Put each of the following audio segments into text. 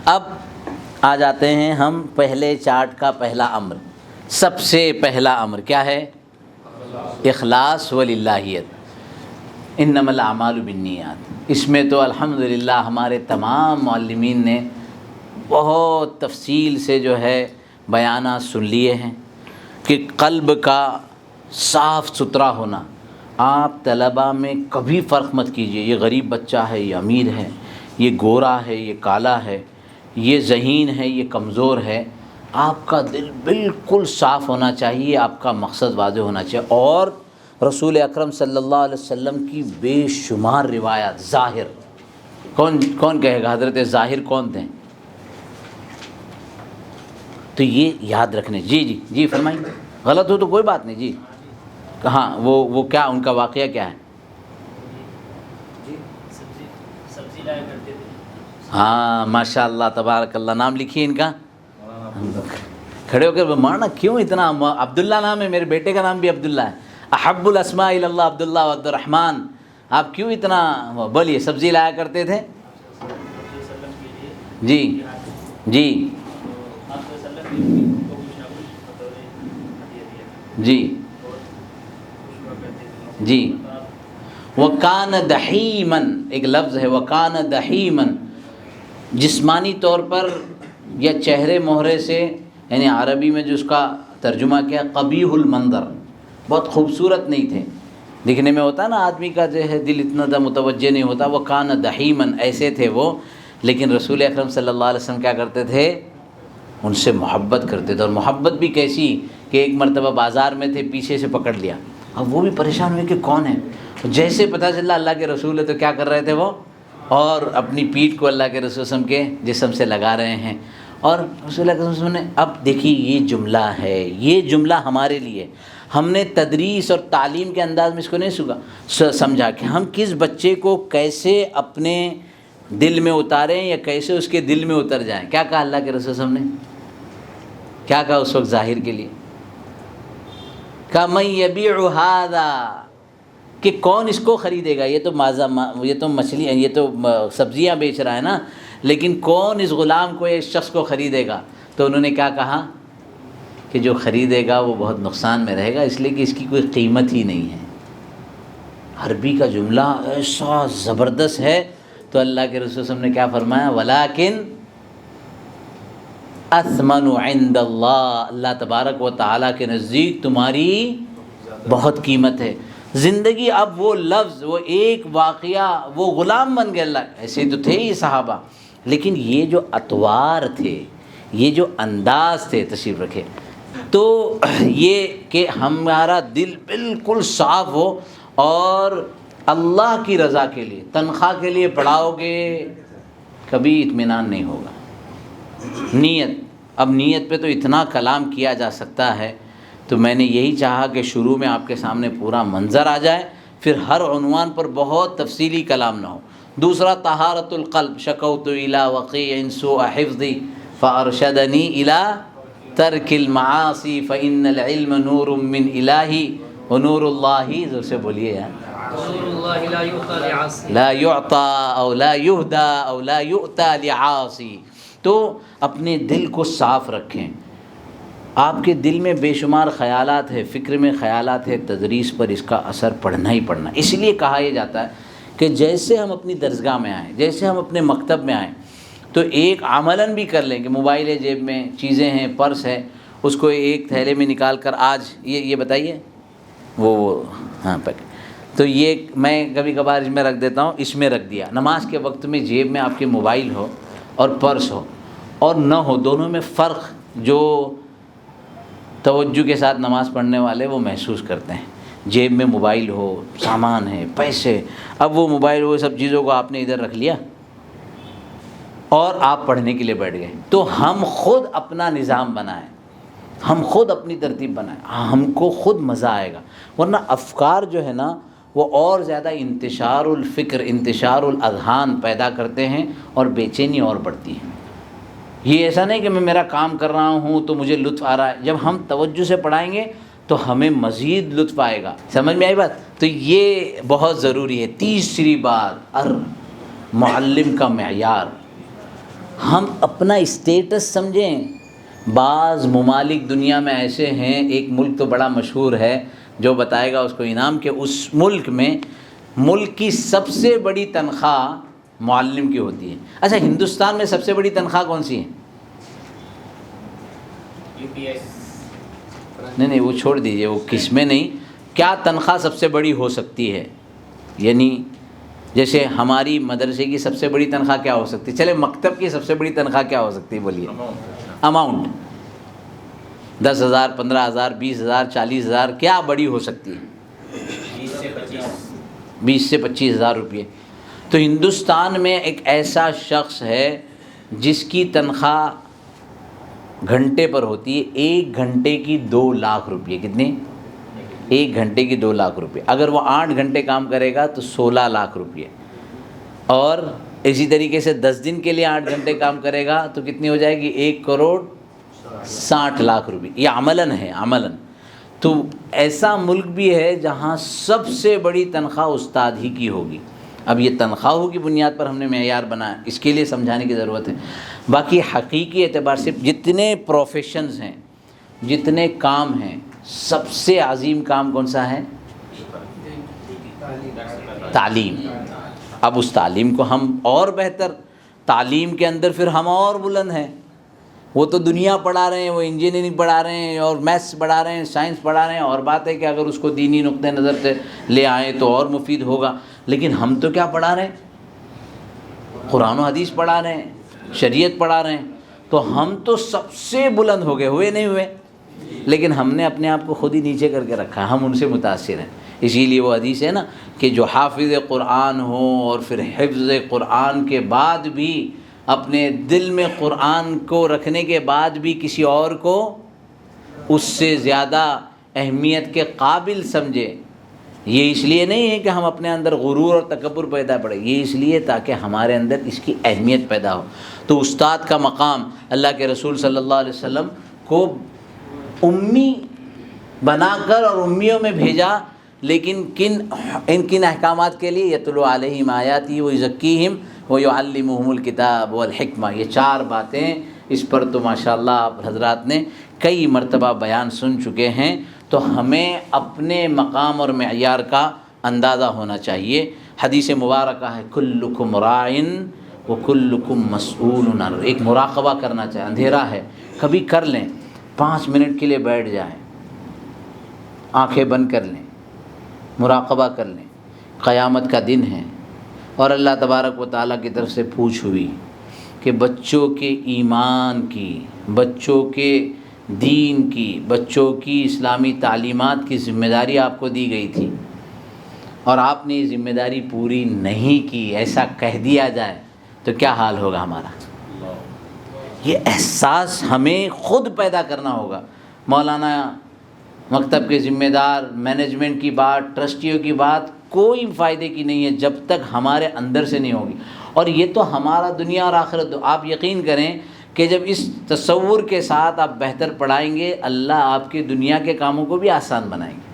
اب آ جاتے ہیں ہم پہلے چارٹ کا پہلا امر. سب سے پہلا امر کیا ہے؟ اخلاص وللہیت. انما الاعمال بالنیات. اس میں تو الحمدللہ ہمارے تمام معلمین نے بہت تفصیل سے جو ہے بیانات سن لیے ہیں کہ قلب کا صاف ستھرا ہونا. آپ طلباء میں کبھی فرق مت کیجئے یہ غریب بچہ ہے، یہ امیر ہے، یہ گورا ہے، یہ کالا ہے، یہ ذہین ہے، یہ کمزور ہے. آپ کا دل بالکل صاف ہونا چاہیے، آپ کا مقصد واضح ہونا چاہیے. اور رسول اکرم صلی اللہ علیہ وسلم کی بے شمار روایات. ظاہر کون کہے گا حضرت ظاہر کون تھے؟ تو یہ یاد رکھنے. جی فرمائیے. غلط ہو تو کوئی بات نہیں. جی کہاں وہ کیا ان کا واقعہ کیا ہے؟ سبزی لایا کرتے تھے. ہاں ماشاء اللہ تبارک اللہ. نام لکھیے ان کا. کھڑے ہو کر مارنا کیوں اتنا. عبداللہ نام ہے، میرے بیٹے کا نام بھی عبداللہ ہے. احب الاسماء الی اللہ عبداللہ و عبد الرحمن. آپ کیوں اتنا بولیے. سبزی لایا کرتے تھے. جی جی وَكَانَ دَحِيمًا. ایک لفظ ہے وَكَانَ دَحِيمًا. جسمانی طور پر یا چہرے مہرے سے، یعنی عربی میں جو اس کا ترجمہ کیا قبیح المنظر، بہت خوبصورت نہیں تھے. دکھنے میں ہوتا ہے نا آدمی کا جو ہے دل اتنا متوجہ نہیں ہوتا. وَكَانَ دَحِيمًا ایسے تھے وہ. لیکن رسول اکرم صلی اللہ علیہ وسلم کیا کرتے تھے؟ ان سے محبت کرتے تھے. اور محبت بھی کیسی کہ ایک مرتبہ بازار میں تھے، پیچھے سے پکڑ لیا. اب وہ بھی پریشان ہوئے کہ کون ہے. جیسے پتہ چلا اللہ کے رسول ہے تو کیا کر رہے تھے وہ؟ اور اپنی پیٹھ کو اللہ کے رسول صلی اللہ علیہ وسلم کے جسم سے لگا رہے ہیں. اور رسول اللہ صلی اللہ علیہ وسلم نے اب دیکھیے یہ جملہ ہے، یہ جملہ ہمارے لیے. ہم نے تدریس اور تعلیم کے انداز میں اس کو نہیں سمجھا کہ ہم کس بچے کو کیسے اپنے دل میں اتاریں یا کیسے اس کے دل میں اتر جائیں. کیا کہا اللہ کے رسول صلی اللہ علیہ وسلم نے؟ کیا کہا اس وقت ظاہر کے لیے؟ کہ من یبیع ھذا، کہ کون اس کو خریدے گا. یہ تو مچھلی، یہ تو سبزیاں بیچ رہا ہے نا، لیکن کون اس غلام کو، اس شخص کو خریدے گا؟ تو انہوں نے کیا کہا کہ جو خریدے گا وہ بہت نقصان میں رہے گا، اس لیے کہ اس کی کوئی قیمت ہی نہیں ہے. عربی کا جملہ ایسا زبردست ہے. تو اللہ کے رسول صلی اللہ علیہ وسلم نے کیا فرمایا؟ ولیکن اثمن عند اللہ. اللہ تبارک و تعالیٰ کے نزدیک تمہاری بہت قیمت ہے. زندگی اب وہ لفظ، وہ ایک واقعہ، وہ غلام بن گئے. اللہ ایسے تو تھے ہی صحابہ، لیکن یہ جو اطوار تھے، یہ جو انداز تھے، تشریف رکھے، تو یہ کہ ہمارا دل بالکل صاف ہو. اور اللہ کی رضا کے لیے، تنخواہ کے لیے پڑھاؤ گے کبھی اطمینان نہیں ہوگا. نیت، اب نیت پہ تو اتنا کلام کیا جا سکتا ہے. تو میں نے یہی چاہا کہ شروع میں آپ کے سامنے پورا منظر آ جائے، پھر ہر عنوان پر بہت تفصیلی کلام نہ ہو. دوسرا طہارت القلب. شکوت الی وقیع سوء حفظی فارشدنی الی ترک المعاصی فإن العلم نور من الہی ونور اللہ. زور سے بولیے یار. نور اللہ لا یعطی لعاصی. لا یعطا او لا یہدا او لا یؤتا لعاصی. تو اپنے دل کو صاف رکھیں. آپ کے دل میں بے شمار خیالات ہے، فکر میں خیالات ہے، تدریس پر اس کا اثر پڑنا ہی پڑنا. اس لیے کہا یہ جاتا ہے کہ جیسے ہم اپنی درسگاہ میں آئیں، جیسے ہم اپنے مکتب میں آئیں، تو ایک عملاً بھی کر لیں کہ موبائل ہے جیب میں، چیزیں ہیں، پرس ہے، اس کو ایک تھیلے میں نکال کر آج یہ بتائیے وہ ہاں تو یہ میں کبھی کبھار اس میں رکھ دیتا ہوں، اس میں رکھ دیا. نماز کے وقت میں جیب میں آپ کے موبائل ہو اور پرس ہو اور نہ ہو، دونوں میں فرق جو توجہ کے ساتھ نماز پڑھنے والے وہ محسوس کرتے ہیں. جیب میں موبائل ہو، سامان ہے، پیسے، اب وہ موبائل وہ سب چیزوں کو آپ نے ادھر رکھ لیا اور آپ پڑھنے کے لیے بیٹھ گئے. تو ہم خود اپنا نظام بنائیں، ہم خود اپنی ترتیب بنائیں، ہم کو خود مزہ آئے گا. ورنہ افکار جو ہے نا وہ اور زیادہ انتشار الفکر، انتشار الاذہان پیدا کرتے ہیں اور بے چینی اور بڑھتی ہے. یہ ایسا نہیں کہ میں میرا کام کر رہا ہوں تو مجھے لطف آ رہا ہے. جب ہم توجہ سے پڑھائیں گے تو ہمیں مزید لطف آئے گا. سمجھ میں آئی بات؟ تو یہ بہت ضروری ہے. تیسری بات، معلم کا معیار. ہم اپنا اسٹیٹس سمجھیں. بعض ممالک دنیا میں ایسے ہیں، ایک ملک تو بڑا مشہور ہے، جو بتائے گا اس کو انعام، کہ اس ملک میں ملک کی سب سے بڑی تنخواہ معلم کی ہوتی ہے. اچھا، ہندوستان میں سب سے بڑی تنخواہ کون سی ہے؟ نہیں وہ چھوڑ دیجئے، وہ کس میں نہیں. کیا تنخواہ سب سے بڑی ہو سکتی ہے؟ یعنی جیسے ہماری مدرسے کی سب سے بڑی تنخواہ کیا ہو سکتی ہے؟ چلے مکتب کی سب سے بڑی تنخواہ کیا ہو سکتی ہے بولیے؟ اماؤنٹ 10,000 15,000 20,000 40,000 کیا بڑی ہو سکتی ہے؟ 20 سے 25,000 روپئے. تو ہندوستان میں ایک ایسا شخص ہے جس کی تنخواہ گھنٹے پر ہوتی ہے، 1 گھنٹے کی 2 لاکھ روپئے. کتنی؟ 1 گھنٹے کی 2 لاکھ روپئے. اگر وہ 8 گھنٹے کام کرے گا تو 16 لاکھ روپئے. اور اسی طریقے سے 10 دن کے لیے 8 گھنٹے کام کرے گا تو کتنی ہو جائے گی؟ 1,60,00,000 روپئے. یہ عملاً ہے، عملاً. تو ایسا ملک بھی ہے جہاں سب سے بڑی تنخواہ استاد ہی کی ہوگی. اب یہ تنخواہوں کی بنیاد پر ہم نے معیار بنایا، اس کے لیے سمجھانے کی ضرورت ہے. باقی حقیقی اعتبار سے جتنے پروفیشنز ہیں، جتنے کام ہیں، سب سے عظیم کام کون سا ہے؟ تعلیم. اب اس تعلیم کو ہم اور بہتر، تعلیم کے اندر پھر ہم اور بلند ہیں. وہ تو دنیا پڑھا رہے ہیں، وہ انجینئرنگ پڑھا رہے ہیں اور میتھس پڑھا رہے ہیں، سائنس پڑھا رہے ہیں، اور بات ہے کہ اگر اس کو دینی نقطہ نظر سے لے آئیں تو اور مفید ہوگا. لیکن ہم تو کیا پڑھا رہے ہیں؟ قرآن و حدیث پڑھا رہے ہیں، شریعت پڑھا رہے ہیں. تو ہم تو سب سے بلند ہو گئے، ہوئے نہیں ہوئے؟ لیکن ہم نے اپنے آپ کو خود ہی نیچے کر کے رکھا ہے، ہم ان سے متاثر ہیں. اسی لیے وہ حدیث ہے نا کہ جو حافظ قرآن ہو اور پھر حفظ قرآن کے بعد بھی اپنے دل میں قرآن کو رکھنے کے بعد بھی کسی اور کو اس سے زیادہ اہمیت کے قابل سمجھے. یہ اس لیے نہیں ہے کہ ہم اپنے اندر غرور اور تکبر پیدا پڑے، یہ اس لیے تاکہ ہمارے اندر اس کی اہمیت پیدا ہو. تو استاد کا مقام اللہ کے رسول صلی اللہ علیہ وسلم کو امی بنا کر اور امیوں میں بھیجا، لیکن کن احکامات کے لیے؟ یتلو علیہم آیاتی ویزکیہم ویعلمہم الکتاب والحکمہ. یہ 4 باتیں، اس پر تو ماشاءاللہ آپ حضرات نے کئی مرتبہ بیان سن چکے ہیں. تو ہمیں اپنے مقام اور معیار کا اندازہ ہونا چاہیے. حدیث مبارکہ ہے کلکم راعٍ وکلکم مسئول عن رعیتہ. ایک مراقبہ کرنا چاہیے. اندھیرا ہے، کبھی کر لیں، 5 منٹ کے لیے بیٹھ جائیں، آنکھیں بند کر لیں، مراقبہ کر لیں. قیامت کا دن ہے اور اللہ تبارک و تعالیٰ کی طرف سے پوچھ ہوئی کہ بچوں کے ایمان کی، بچوں کے دین کی، بچوں کی اسلامی تعلیمات کی ذمہ داری آپ کو دی گئی تھی اور آپ نے یہ ذمہ داری پوری نہیں کی، ایسا کہہ دیا جائے تو کیا حال ہوگا ہمارا؟ یہ احساس ہمیں خود پیدا کرنا ہوگا. مولانا، مکتب کے ذمہ دار، مینجمنٹ کی بات، ٹرسٹیوں کی بات کوئی فائدے کی نہیں ہے جب تک ہمارے اندر سے نہیں ہوگی. اور یہ تو ہمارا دنیا اور آخرت. آپ یقین کریں کہ جب اس تصور کے ساتھ آپ بہتر پڑھائیں گے، اللہ آپ کی دنیا کے کاموں کو بھی آسان بنائیں گے.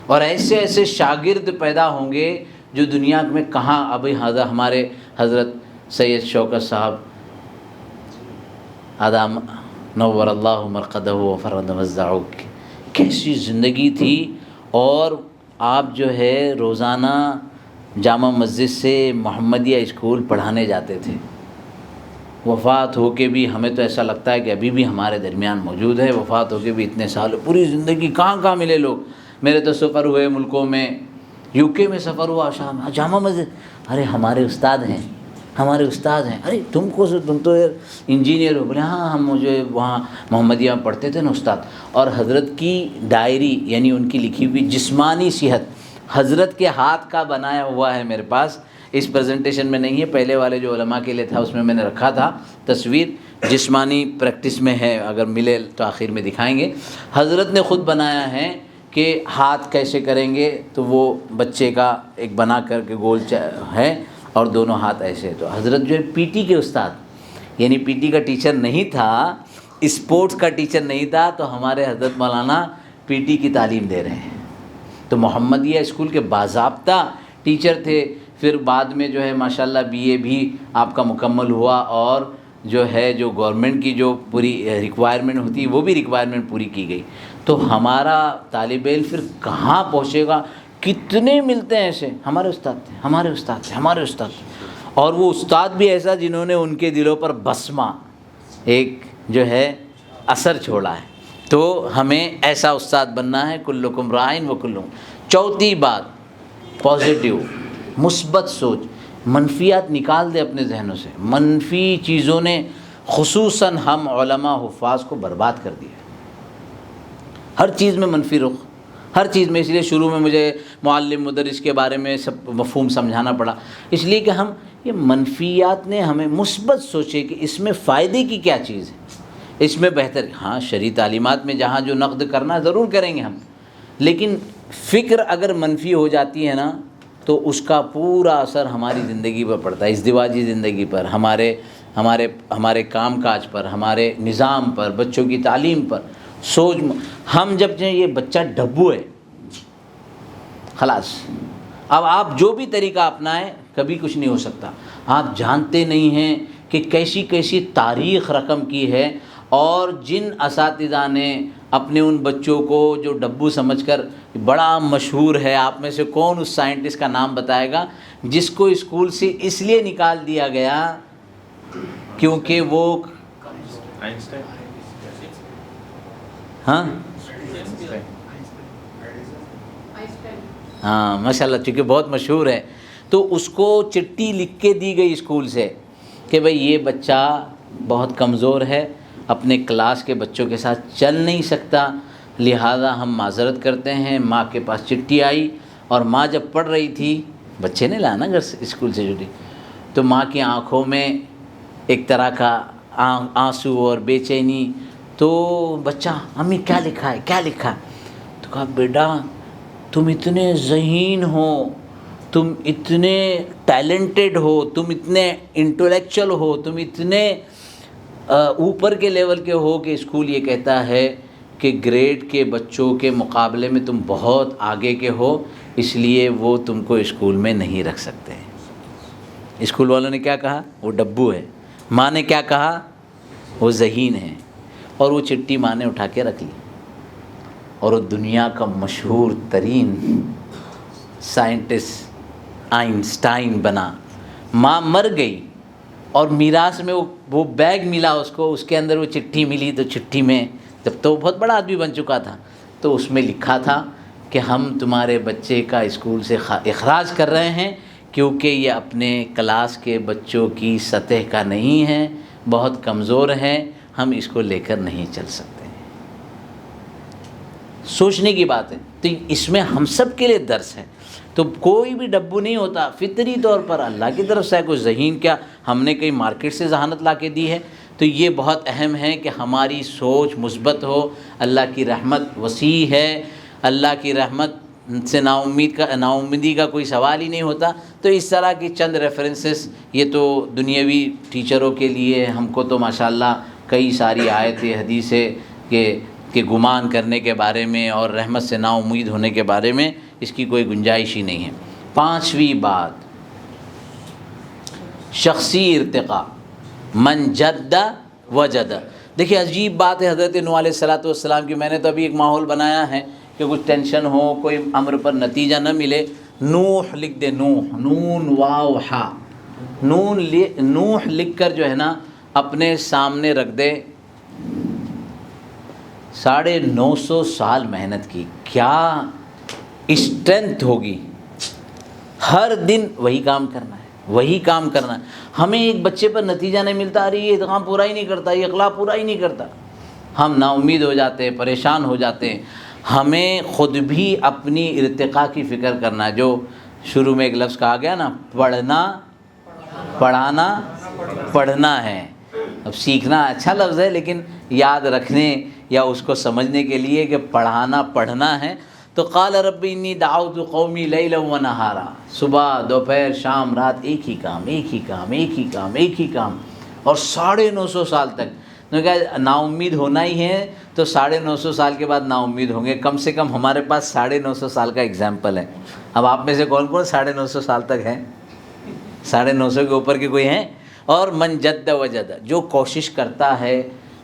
اور ایسے ایسے شاگرد پیدا ہوں گے جو دنیا میں کہاں. ابھی ہمارے حضرت سید شوکت صاحب آدم نور اللہ مرقدہ وفرد مزدعو، کیسی زندگی تھی. اور آپ جو ہے روزانہ جامع مسجد سے محمدیہ اسکول پڑھانے جاتے تھے. وفات ہو کے بھی ہمیں تو ایسا لگتا ہے کہ ابھی بھی ہمارے درمیان موجود ہے. وفات ہو کے بھی اتنے سال، پوری زندگی کہاں ملے لوگ. میرے تو سفر ہوئے ملکوں میں، UK میں سفر ہوا، شام جامع مسجد، ارے ہمارے استاد ہیں، ہمارے استاد ہیں. ارے تم تو انجینئر ہو؟ بولے ہاں، ہم مجھے وہاں محمدیہ میں پڑھتے تھے نا استاد. اور حضرت کی ڈائری، یعنی ان کی لکھی ہوئی جسمانی صحت، حضرت کے ہاتھ کا بنایا ہوا ہے میرے پاس. اس پریزنٹیشن میں نہیں ہے، پہلے والے جو علماء کے لیے تھا اس میں نے رکھا تھا. تصویر جسمانی پریکٹس میں ہے، اگر ملے تو آخر میں دکھائیں گے. حضرت نے خود بنایا ہے کہ ہاتھ کیسے کریں گے. تو وہ بچے کا ایک بنا کر کے گول ہے اور دونوں ہاتھ ایسے. تو حضرت جو ہے PT کے استاد، یعنی PT کا ٹیچر نہیں تھا، اسپورٹس کا ٹیچر نہیں تھا، تو ہمارے حضرت مولانا PT کی تعلیم دے رہے ہیں. تو محمدیہ اسکول کے باضابطہ ٹیچر تھے. پھر بعد میں جو ہے ماشاءاللہ BA بھی آپ کا مکمل ہوا، اور جو ہے جو گورنمنٹ کی جو پوری ریکوائرمنٹ ہوتی ہے وہ بھی ریکوائرمنٹ پوری کی گئی. تو ہمارا طالب علم پھر کہاں پہنچے گا؟ کتنے ملتے ہیں ایسے، ہمارے استاد تھے، ہمارے استاد تھے، ہمارے استاد تھے، اور وہ استاد بھی ایسا جنہوں نے ان کے دلوں پر بسمہ ایک جو ہے اثر چھوڑا ہے. تو ہمیں ایسا استاد بننا ہے. کلکم رائن و کلکم. چوتھی بات پازیٹیو، مثبت سوچ. منفیات نکال دے اپنے ذہنوں سے. منفی چیزوں نے خصوصاً ہم علماء حفاظ کو برباد کر دیا. ہر چیز میں منفی رخ، ہر چیز میں. اس لیے شروع میں مجھے معلم مدرس کے بارے میں سب مفہوم سمجھانا پڑا، اس لیے کہ ہم یہ منفیات نے ہمیں مثبت سوچے کہ اس میں فائدے کی کیا چیز ہے، اس میں بہتر. ہاں شرعی تعلیمات میں جہاں جو نقد کرنا ضرور کریں گے ہم، لیکن فکر اگر منفی ہو جاتی ہے نا تو اس کا پورا اثر ہماری زندگی پر پڑتا ہے، ازدواجی زندگی پر، ہمارے کام کاج پر، ہمارے نظام پر، بچوں کی تعلیم پر. سوچ ہم جب یہ بچہ ڈبو ہے خلاص، اب آپ جو بھی طریقہ اپنائیں کبھی کچھ نہیں ہو سکتا. آپ جانتے نہیں ہیں کہ کیسی کیسی تاریخ رقم کی ہے، اور جن اساتذہ نے اپنے ان بچوں کو جو ڈبو سمجھ کر، بڑا مشہور ہے، آپ میں سے کون اس سائنٹسٹ کا نام بتائے گا جس کو اسکول سے اس لیے نکال دیا گیا کیونکہ وہ ہاں ماشاء اللہ چونکہ بہت مشہور ہے، تو اس کو چٹھی لکھ کے دی گئی اسکول سے کہ بھئی یہ بچہ بہت کمزور ہے، اپنے کلاس کے بچوں کے ساتھ چل نہیں سکتا، لہذا ہم معذرت کرتے ہیں. ماں کے پاس چٹھی آئی، اور ماں جب پڑھ رہی تھی، بچے نے لانا گھر سے اسکول سے چھٹی، تو ماں کی آنکھوں میں ایک طرح کا آنسو اور بے چینی. تو بچہ امی کیا لکھا ہے، کیا لکھا ہے؟ تو کہا بیٹا تم اتنے ذہین ہو، تم اتنے ٹیلنٹڈ ہو، تم اتنے انٹلیکچوئل ہو، تم اتنے اوپر کے لیول کے ہو کہ اسکول یہ کہتا ہے کہ گریڈ کے بچوں کے مقابلے میں تم بہت آگے کے ہو، اس لیے وہ تم کو اسکول میں نہیں رکھ سکتے. اسکول والوں نے کیا کہا؟ وہ ڈبو ہے. ماں نے کیا کہا؟ وہ ذہین ہے. اور وہ چٹھی ماں نے اٹھا کے رکھ لی، اور وہ دنیا کا مشہور ترین سائنٹسٹ آئنسٹائن بنا. ماں مر گئی، اور میراث میں وہ بیگ ملا اس کو، اس کے اندر وہ چٹھی ملی. تو چٹھی میں، جب تو وہ بہت بڑا آدمی بن چکا تھا، تو اس میں لکھا تھا کہ ہم تمہارے بچے کا اسکول سے اخراج کر رہے ہیں کیونکہ یہ اپنے کلاس کے بچوں کی سطح کا نہیں ہے، بہت کمزور ہے، ہم اس کو لے کر نہیں چل سکتے. سوچنے کی بات ہے. تو اس میں ہم سب کے لیے درس ہے. تو کوئی بھی ڈبو نہیں ہوتا، فطری طور پر اللہ کی طرف سے کوئی ذہین، کیا ہم نے کہیں مارکیٹ سے ذہانت لا کے دی ہے؟ تو یہ بہت اہم ہے کہ ہماری سوچ مثبت ہو. اللہ کی رحمت وسیع ہے، اللہ کی رحمت سے نا امیدی کا کوئی سوال ہی نہیں ہوتا. تو اس طرح کی چند ریفرنسز، یہ تو دنیاوی ٹیچروں کے لیے، ہم کو تو ماشاءاللہ کئی ساری آیتیں حدیث ہے کہ گمان کرنے کے بارے میں اور رحمت سے نا امید ہونے کے بارے میں اس کی کوئی گنجائش ہی نہیں ہے. پانچویں بات، شخصی ارتقاء. من جد وجد. دیکھیے عجیب بات ہے حضرت نوح علیہ السلام کی. میں نے تو ابھی ایک ماحول بنایا ہے کہ کچھ ٹینشن ہو، کوئی امر پر نتیجہ نہ ملے. نوح لکھ دے، نوح، نون واو ہا، نوح لکھ کر جو ہے نا اپنے سامنے رکھ دے. 950 سال محنت کی، کیا اسٹرینتھ ہوگی. ہر دن وہی کام کرنا ہے، وہی کام کرنا ہے. ہمیں ایک بچے پر نتیجہ نہیں ملتا، ارے یہ ادغام پورا ہی نہیں کرتا، یہ اقلاع پورا ہی نہیں کرتا، ہم نا امید ہو جاتے ہیں، پریشان ہو جاتے ہیں. ہمیں خود بھی اپنی ارتقاء کی فکر کرنا ہے. جو شروع میں ایک لفظ کہا گیا نا، پڑھنا، پڑھانا، پڑھنا ہے. اب سیکھنا اچھا لفظ ہے، لیکن یاد رکھنے یا اس کو سمجھنے کے لیے کہ پڑھانا پڑھنا ہے. تو قال رب انی دعوت قومی لیلا و نہارا. صبح دوپہر شام رات ایک ہی کام، ایک ہی کام، ایک ہی کام، ایک ہی کام. اور 950 سال تک. نے کہا نا امید ہونا ہی ہے تو 950 سال کے بعد نا امید ہوں گے. کم سے کم ہمارے پاس 950 سال کا اگزامپل ہے. اب آپ میں سے کون کون 950 سال تک ہیں؟ 950 کے اوپر کے کوئی ہیں. اور من جد وجد، جو کوشش کرتا ہے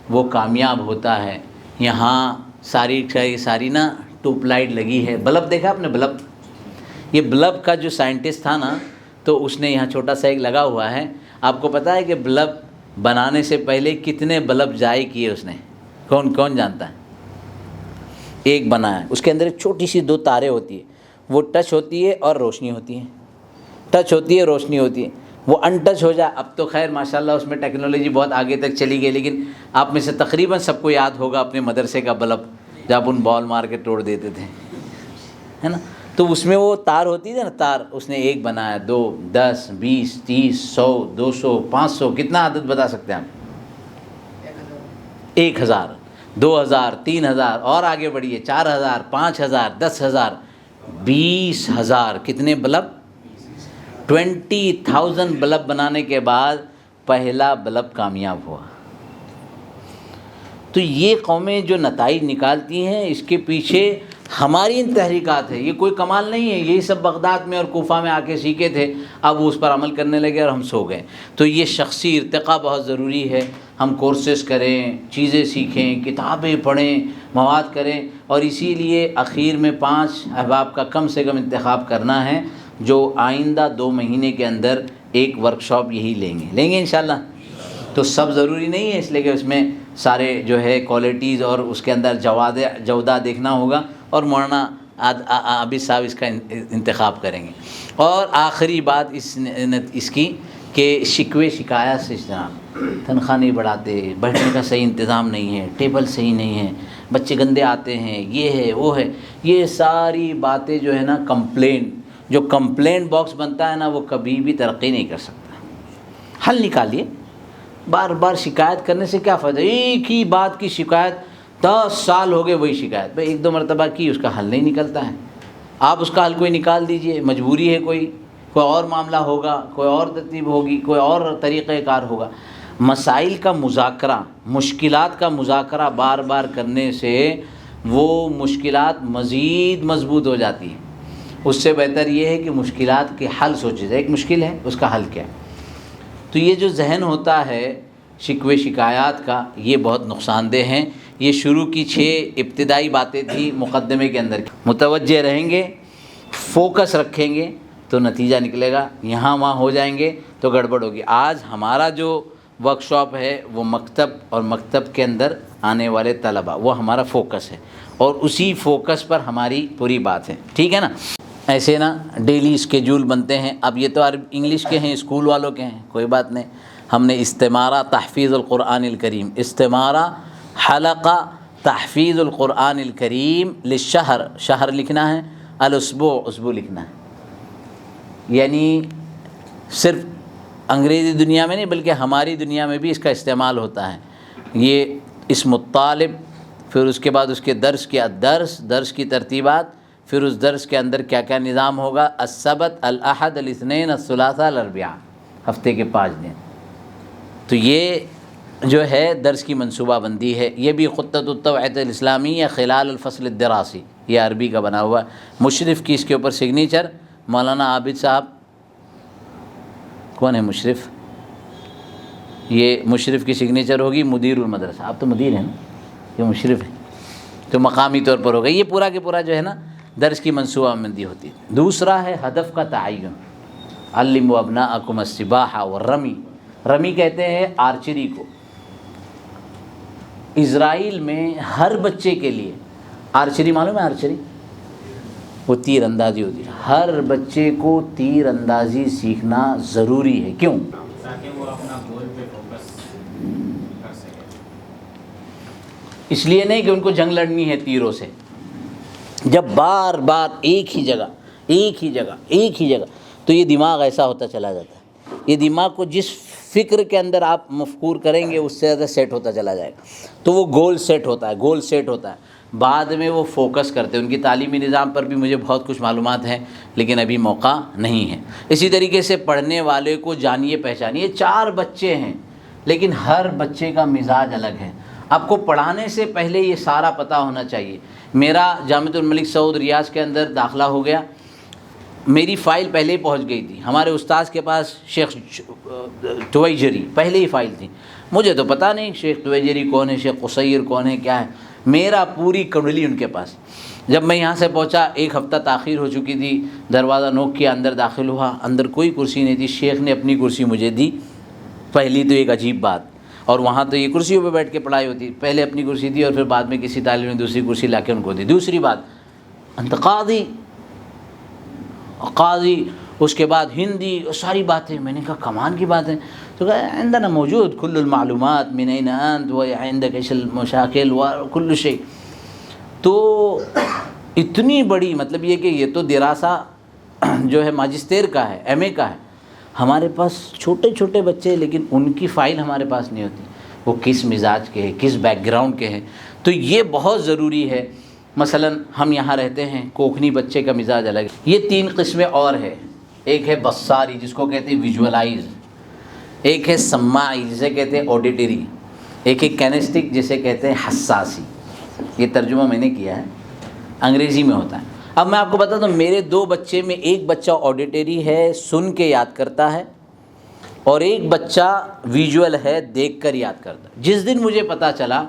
وہ کامیاب ہوتا ہے. یہاں ساری نا ٹیوب لائٹ لگی ہے. بلب دیکھا آپ نے؟ بلب، یہ بلب کا جو سائنٹسٹ تھا نا، تو اس نے یہاں چھوٹا سا ایک لگا ہوا ہے. آپ کو پتہ ہے کہ بلب بنانے سے پہلے کتنے بلب ضائع کیے اس نے؟ کون جانتا ہے؟ ایک بنایا، اس کے اندر ایک چھوٹی سی 2 تاریں ہوتی ہیں، وہ ٹچ ہوتی ہے اور روشنی ہوتی ہے، ٹچ ہوتی ہے روشنی ہوتی ہے. وہ ان ٹچ ہو جائے. اب تو خیر ماشاءاللہ اس میں ٹیکنالوجی بہت آگے تک چلی گئی، لیکن آپ میں سے تقریباً سب کو یاد ہوگا اپنے مدرسے کا بلب، جب ان بال مار کے توڑ دیتے تھے، ہے نا. تو اس میں وہ تار ہوتی تھی نا، تار. اس نے ایک بنایا، 2، 10، 20، 30، 100، 200، 500، کتنا عدد بتا سکتے ہیں آپ؟ 1000، 2000، 3000، اور آگے بڑھیے، 4000، 5000، 10000، 20000. کتنے بلب؟ 20,000 بلب بنانے کے بعد پہلا بلب کامیاب ہوا. تو یہ قومیں جو نتائج نکالتی ہیں، اس کے پیچھے ہماری ان تحریکات ہے. یہ کوئی کمال نہیں ہے، یہی سب بغداد میں اور کوفہ میں آ کے سیکھے تھے، اب وہ اس پر عمل کرنے لگے اور ہم سو گئے. تو یہ شخصی ارتقاء بہت ضروری ہے. ہم کورسز کریں، چیزیں سیکھیں، کتابیں پڑھیں، مواد کریں. اور اسی لیے اخیر میں 5 احباب کا کم سے کم انتخاب کرنا ہے، جو آئندہ 2 مہینے کے اندر ایک ورکشاپ یہی لیں گے انشاءاللہ. تو سب ضروری نہیں ہے، اس لیے کہ اس میں سارے جو ہے کوالٹیز اور اس کے اندر جودہ دیکھنا ہوگا، اور مولانا عابد صاحب اس کا انتخاب کریں گے. اور آخری بات اس کی کہ شکوے شکایات سے اجتناب. تنخواہ نہیں بڑھاتے، بیٹھنے کا صحیح انتظام نہیں ہے، ٹیبل صحیح نہیں ہے، بچے گندے آتے ہیں، یہ ہے وہ ہے، یہ ساری باتیں جو ہے نا جو کمپلینٹ باکس بنتا ہے نا، وہ کبھی بھی ترقی نہیں کر سکتا. حل نکالیے. بار بار شکایت کرنے سے کیا فائدہ؟ ایک ہی بات کی شکایت 10 سال ہو گئے، وہی شکایت بھائی 1-2 مرتبہ کی، اس کا حل نہیں نکلتا ہے. آپ اس کا حل کوئی نکال دیجئے. مجبوری ہے، کوئی اور معاملہ ہوگا، کوئی اور ترتیب ہوگی، کوئی اور طریقہ کار ہوگا. مسائل کا مذاکرہ، مشکلات کا مذاکرہ بار بار کرنے سے وہ مشکلات مزید مضبوط ہو جاتی ہیں. اس سے بہتر یہ ہے کہ مشکلات کے حل سوچے جائے. ایک مشکل ہے، اس کا حل کیا ہے. تو یہ جو ذہن ہوتا ہے شکوے شکایات کا، یہ بہت نقصان دہ ہیں. یہ شروع کی 6 ابتدائی باتیں تھیں مقدمے کے اندر. متوجہ رہیں گے، فوکس رکھیں گے تو نتیجہ نکلے گا. یہاں وہاں ہو جائیں گے تو گڑبڑ ہوگی. آج ہمارا جو ورکشاپ ہے وہ مکتب اور مکتب کے اندر آنے والے طلباء، وہ ہمارا فوکس ہے، اور اسی فوکس پر ہماری پوری بات ہے. ٹھیک ہے نا؟ ایسے نا ڈیلی اسکیجول بنتے ہیں. اب یہ تو انگلش کے ہیں، اسکول والوں کے ہیں، کوئی بات نہیں. ہم نے استمارہ تحفیظ القرآن الکریم، استمارہ حلقہ تحفیظ القرآن الکریم للشہر، شہر لکھنا ہے، الاسبوع اسبوع لکھنا ہے. یعنی صرف انگریزی دنیا میں نہیں بلکہ ہماری دنیا میں بھی اس کا استعمال ہوتا ہے. یہ اسم الطالب، پھر اس کے بعد اس کے درس کی ترتیبات، پھر اس درس کے اندر کیا کیا نظام ہوگا. السبت، الاحد، الاثنین، الثلاثاء، الاربعاء، ہفتے کے 5 دن. تو یہ جو ہے درس کی منصوبہ بندی ہے. یہ بھی خطۃ التوعیہ الاسلامیہ خلال الفصل الدراسی، یہ عربی کا بنا ہوا ہے. مشرف کی اس کے اوپر سگنیچر مولانا عابد صاحب. کون ہے مشرف؟ یہ مشرف کی سگنیچر ہوگی مدیر المدرسہ. آپ تو مدیر ہیں نا، یہ مشرف ہے تو مقامی طور پر ہوگا. یہ پورا کے پورا جو ہے نا درس کی منصوبہ بندی ہوتی ہے. دوسرا ہے ہدف کا تعین. علموا ابناءکم السباحہ والرمی. رمی کہتے ہیں آرچری کو. اسرائیل میں ہر بچے کے لیے آرچری، معلوم ہے آرچری؟ وہ تیر اندازی ہوتی ہے. ہر بچے کو تیر اندازی سیکھنا ضروری ہے. کیوں؟ تاکہ وہ اپنا گول پہ فوکس کر سکے. اس لیے نہیں کہ ان کو جنگ لڑنی ہے تیروں سے. جب بار بار ایک ہی جگہ تو یہ دماغ ایسا ہوتا چلا جاتا ہے. یہ دماغ کو جس فکر کے اندر آپ مفکور کریں گے اس سے زیادہ سیٹ ہوتا چلا جائے گا. تو وہ گول سیٹ ہوتا ہے. بعد میں وہ فوکس کرتے ہیں. ان کی تعلیمی نظام پر بھی مجھے بہت کچھ معلومات ہیں لیکن ابھی موقع نہیں ہے. اسی طریقے سے پڑھنے والے کو جانیے پہچانیے. 4 بچے ہیں لیکن ہر بچے کا مزاج الگ ہے. آپ کو پڑھانے سے پہلے یہ سارا پتہ ہونا چاہیے. میرا جامعۃ الملک سعود ریاض کے اندر داخلہ ہو گیا. میری فائل پہلے ہی پہنچ گئی تھی ہمارے استاذ کے پاس، شیخ تویجری، پہلے ہی فائل تھی. مجھے تو پتہ نہیں شیخ تویجری کون ہے، شیخ قصیر کون ہے، کیا ہے. میرا پوری کنڈلی ان کے پاس. جب میں یہاں سے پہنچا 1 ہفتہ تاخیر ہو چکی تھی، دروازہ نوک کیا، اندر داخل ہوا، اندر کوئی کرسی نہیں تھی. شیخ نے اپنی کرسی مجھے دی. پہلی تو ایک عجیب بات، اور وہاں تو یہ کرسیوں پہ بیٹھ کے پڑھائی ہوتی، پہلے اپنی کرسی دی اور پھر بعد میں کسی طالب نے دوسری کرسی لا کے ان کو دی. دوسری بات، انت قاضی، اس کے بعد ہندی، ساری باتیں. میں نے کہا کمان کی بات ہے. تو کہا عندنا موجود کل المعلومات من این انت وعندک ايش المشاکل وكل شيء. تو اتنی بڑی، مطلب یہ کہ یہ تو دراسہ جو ہے ماجسٹیر کا ہے، ایم اے کا ہے. ہمارے پاس چھوٹے چھوٹے بچے، لیکن ان کی فائل ہمارے پاس نہیں ہوتی، وہ کس مزاج کے ہیں، کس بیک گراؤنڈ کے ہیں. تو یہ بہت ضروری ہے. مثلا ہم یہاں رہتے ہیں، کوکھنی بچے کا مزاج الگ. یہ 3 قسمیں اور ہے. ایک ہے بصاری جس کو کہتے ہیں ویژولائز، ایک ہے سماعی جسے کہتے ہیں آڈیٹری، ایک ہے کینسٹک جسے کہتے ہیں حساسی. یہ ترجمہ میں نے کیا ہے، انگریزی میں ہوتا ہے. اب میں آپ کو بتاتا ہوں، میرے 2 بچے میں ایک بچہ آڈیٹری ہے، سن کے یاد کرتا ہے، اور ایک بچہ ویژول ہے، دیکھ کر یاد کرتا ہے. جس دن مجھے پتہ چلا،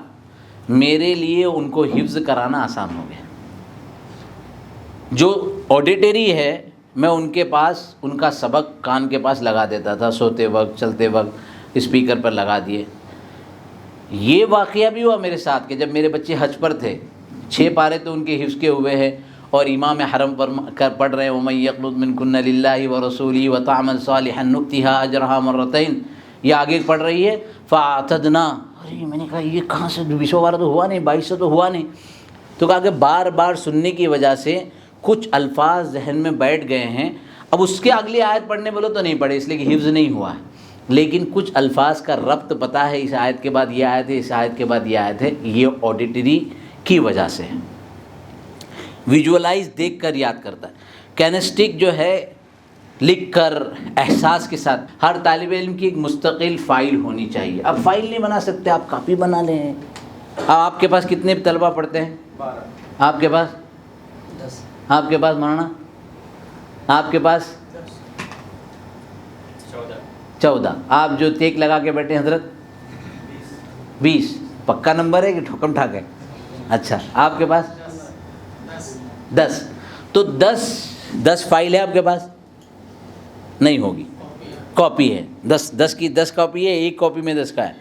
میرے لیے ان کو حفظ کرانا آسان ہو گیا. جو آڈیٹری ہے میں ان کے پاس ان کا سبق کان کے پاس لگا دیتا تھا، سوتے وقت، چلتے وقت اسپیکر پر لگا دیے. یہ واقعہ بھی ہوا میرے ساتھ کہ جب میرے بچے حج پر تھے، 6 پارے تو ان کے حفظ کے ہوئے ہیں، اور امام حرم پر پڑھ رہے ہیں وَمَن يَقْنُتْ مِنكُنَّ لِلَّهِ وَرَسُولِهِ وَتَعْمَلْ صَالِحًا نُؤْتِهَا أَجْرَهَا مَرَّتَيْن. یہ آگے پڑھ رہی ہے فَأَعْتَدْنَا. ارے میں نے کہا یہ کہاں سے 200 بار تو ہوا نہیں، 2200 تو ہوا نہیں. تو کہا کہ بار بار سننے کی وجہ سے کچھ الفاظ ذہن میں بیٹھ گئے ہیں. اب اس کے اگلی آیت پڑھنے بولو تو نہیں پڑھے، اس لیے کہ حفظ نہیں ہوا ہے، لیکن کچھ الفاظ کا ربط پتہ ہے، اس آیت کے بعد یہ آیت ہے، اس آیت کے بعد یہ آیت ہے. یہ آڈیٹری کی وجہ سے ہے. ویژولائز دیکھ کر یاد کرتا ہے. کینسٹک جو ہے لکھ کر احساس کے ساتھ. ہر طالب علم کی ایک مستقل فائل ہونی چاہیے. اب فائل نہیں بنا سکتے، آپ کاپی بنا لیں. اب آپ کے پاس کتنے طلبہ پڑھتے ہیں؟ 12. آپ کے پاس 10. آپ کے پاس مولانا، آپ کے پاس 14. آپ جو تیک لگا کے بیٹھے حضرت 20. پکا نمبر ہے کہ ٹھکم ٹھاک ہے؟ اچھا. آپ کے پاس 10. تو 10 فائل ہے آپ کے پاس؟ نہیں ہوگی، کاپی ہے. 10 کی 10 کاپی ہے، ایک کاپی میں 10 کا ہے.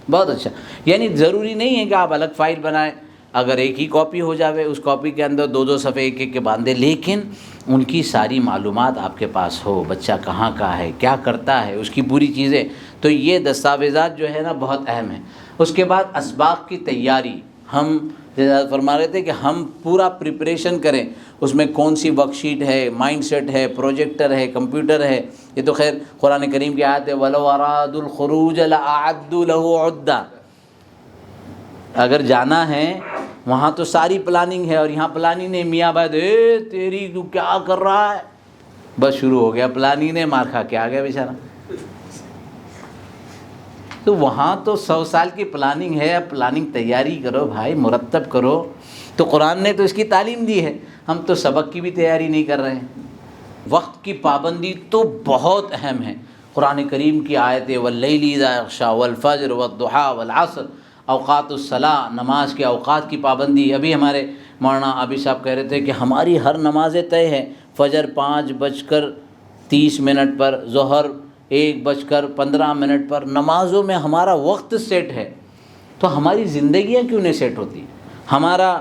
بہت اچھا. یعنی ضروری نہیں ہے کہ آپ الگ فائل بنائیں. اگر ایک ہی کاپی ہو جاوے، اس کاپی کے اندر 2 صفحے ایک ایک کے باندھے، لیکن ان کی ساری معلومات آپ کے پاس ہو، بچہ کہاں کا ہے، کیا کرتا ہے، اس کی پوری چیزیں. تو یہ دستاویزات جو ہے نا بہت اہم ہیں. اس کے بعد اسباق کی تیاری. ہم جیسا فرما رہے تھے کہ ہم پورا پریپریشن کریں. اس میں کون سی ورک شیٹ ہے، مائنڈ سیٹ ہے، پروجیکٹر ہے، کمپیوٹر ہے. یہ تو خیر قرآن کریم کی آیت ہے وَلَوْ أَرَادُوا الْخُرُوجَ لَأَعَدُّوا لَهُ عُدَّةً. اگر جانا ہے وہاں تو ساری پلاننگ ہے، اور یہاں پلاننگ نہیں. میاں بھائی اے تیری تو کیا کر رہا ہے، بس شروع ہو گیا پلاننگ نے، مار کھا کے آ گیا بیچارہ. تو وہاں تو 100 سال کی پلاننگ ہے. اب پلاننگ تیاری کرو بھائی، مرتب کرو. تو قرآن نے تو اس کی تعلیم دی ہے، ہم تو سبق کی بھی تیاری نہیں کر رہے ہیں. وقت کی پابندی تو بہت اہم ہے. قرآن کریم کی آیت وَاللَّيْلِ إِذَا يَغْشَىٰ وَالْفَجْرِ وَالضُّحَىٰ وَالْعَصْرِ. اوقات الصلاح، نماز کے اوقات کی پابندی. ابھی ہمارے مولانا ابھی صاحب کہہ رہے تھے کہ ہماری ہر نمازیں طے ہے. فجر 5:30 پر، ظہر 1:15 پر. نمازوں میں ہمارا وقت سیٹ ہے. تو ہماری زندگیاں کیوں نہیں سیٹ ہوتی؟ ہمارا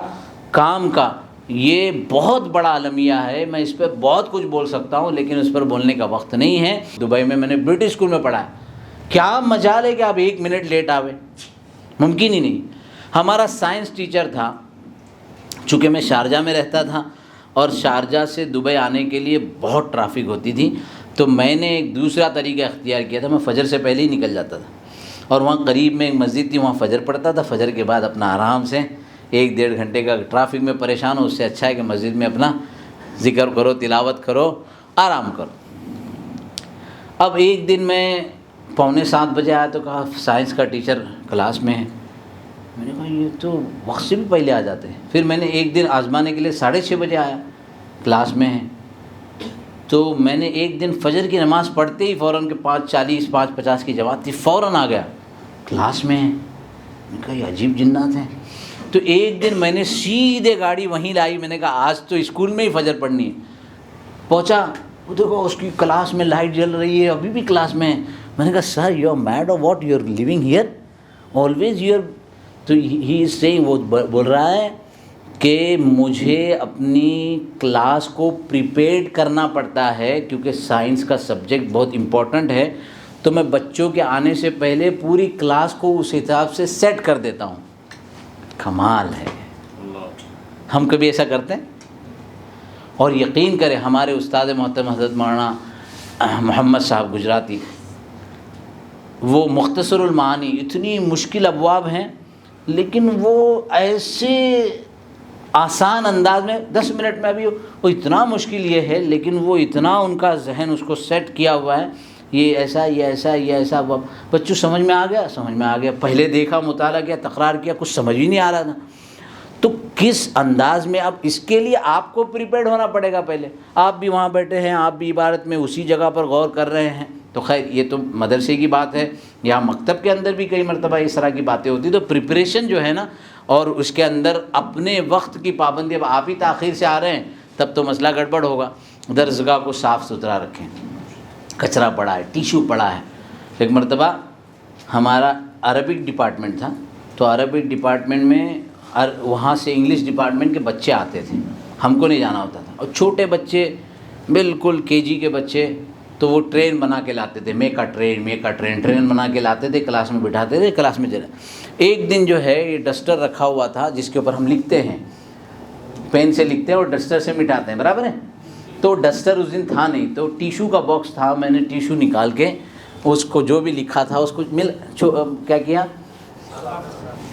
کام کا یہ بہت بڑا المیہ ہے. میں اس پہ بہت کچھ بول سکتا ہوں، لیکن اس پر بولنے کا وقت نہیں ہے. دبئی میں نے برٹش اسکول میں پڑھا ہے. کیا مجال ہے کہ آپ 1 منٹ لیٹ آوے؟ ممکن ہی نہیں. ہمارا سائنس ٹیچر تھا، چونکہ میں شارجہ میں رہتا تھا اور شارجہ سے دبئی آنے کے لیے بہت ٹرافک ہوتی تھی، تو میں نے ایک دوسرا طریقہ اختیار کیا تھا. میں فجر سے پہلے ہی نکل جاتا تھا، اور وہاں قریب میں ایک مسجد تھی، وہاں فجر پڑھتا تھا. فجر کے بعد اپنا آرام سے 1-1.5 گھنٹے کا ٹرافک میں پریشان ہو، اس سے اچھا ہے کہ مسجد میں اپنا ذکر کرو، تلاوت کرو، آرام کرو. اب ایک دن میں 6:45 بجے آیا تو کہا سائنس کا ٹیچر کلاس میں ہے. میں نے کہا یہ تو وقت سے بھی پہلے آ جاتے ہیں. پھر میں نے ایک دن آزمانے کے لیے 6:30 بجے آیا، کلاس میں ہے. تو میں نے ایک دن فجر کی نماز پڑھتے ہی فوراً کہ 5:40 5:50 کی جماعت تھی، فوراً آ گیا کلاس میں. میں نے کہا یہ عجیب جنات ہیں. تو ایک دن میں نے سیدھے گاڑی وہیں لائی، میں نے کہا آج تو اسکول میں ہی فجر پڑھنی ہے. پہنچا، وہ دیکھو اس کی کلاس میں لائٹ جل رہی ہے، ابھی بھی کلاس میں ہے. میں نے کہا سر یو آر میڈ اور what, you are living here always you are. تو ہی از سیئنگ، وہ بول رہا ہے کہ مجھے اپنی کلاس کو پریپیئرڈ کرنا پڑتا ہے کیونکہ سائنس کا سبجیکٹ بہت امپورٹنٹ ہے، تو میں بچوں کے آنے سے پہلے پوری کلاس کو اس حساب سے سیٹ کر دیتا ہوں. کمال ہے. ہم کبھی ایسا کرتے ہیں؟ اور یقین کریں ہمارے استاد محترم حضرت مولانا محمد صاحب گجراتی، وہ مختصر المعانی، اتنی مشکل ابواب ہیں لیکن وہ ایسے آسان انداز میں 10 منٹ میں، ابھی وہ اتنا مشکل یہ ہے لیکن وہ اتنا ان کا ذہن اس کو سیٹ کیا ہوا ہے، یہ ایسا یہ ایسا یہ ایسا. بچوں سمجھ میں آ گیا، سمجھ میں آ گیا. پہلے دیکھا، مطالعہ کیا، تکرار کیا، کچھ سمجھ ہی نہیں آ رہا تھا. تو کس انداز میں، اب اس کے لیے آپ کو پریپیئرڈ ہونا پڑے گا. پہلے آپ بھی وہاں بیٹھے ہیں، آپ بھی عبارت میں اسی جگہ پر غور کر رہے ہیں. تو خیر یہ تو مدرسے کی بات ہے، یا مکتب کے اندر بھی کئی مرتبہ اس طرح کی باتیں ہوتی. تو پریپریشن جو ہے نا، اور اس کے اندر اپنے وقت کی پابندی. اب آپ ہی تاخیر سے آ رہے ہیں تب تو مسئلہ گڑبڑ ہوگا. درسگاہ کو صاف ستھرا رکھیں، کچرا پڑا ہے، ٹیشو پڑا ہے. ایک مرتبہ ہمارا عربک ڈپارٹمنٹ تھا، تو عربک ڈپارٹمنٹ میں وہاں سے انگلش ڈپارٹمنٹ کے بچے آتے تھے، ہم کو نہیں جانا ہوتا تھا. اور چھوٹے بچے بالکل KG کے بچے، تو وہ ٹرین بنا کے لاتے تھے، میک اے ٹرین بنا کے لاتے تھے، کلاس میں بٹھاتے تھے، کلاس میں چلے. ایک دن جو ہے یہ ڈسٹر رکھا ہوا تھا جس کے اوپر ہم لکھتے ہیں، پین سے لکھتے ہیں اور ڈسٹر سے مٹاتے ہیں، برابر ہے. تو ڈسٹر اس دن تھا نہیں، تو ٹیشو کا باکس تھا. میں نے ٹیشو نکال کے اس کو جو بھی لکھا تھا اس کو کیا کیا،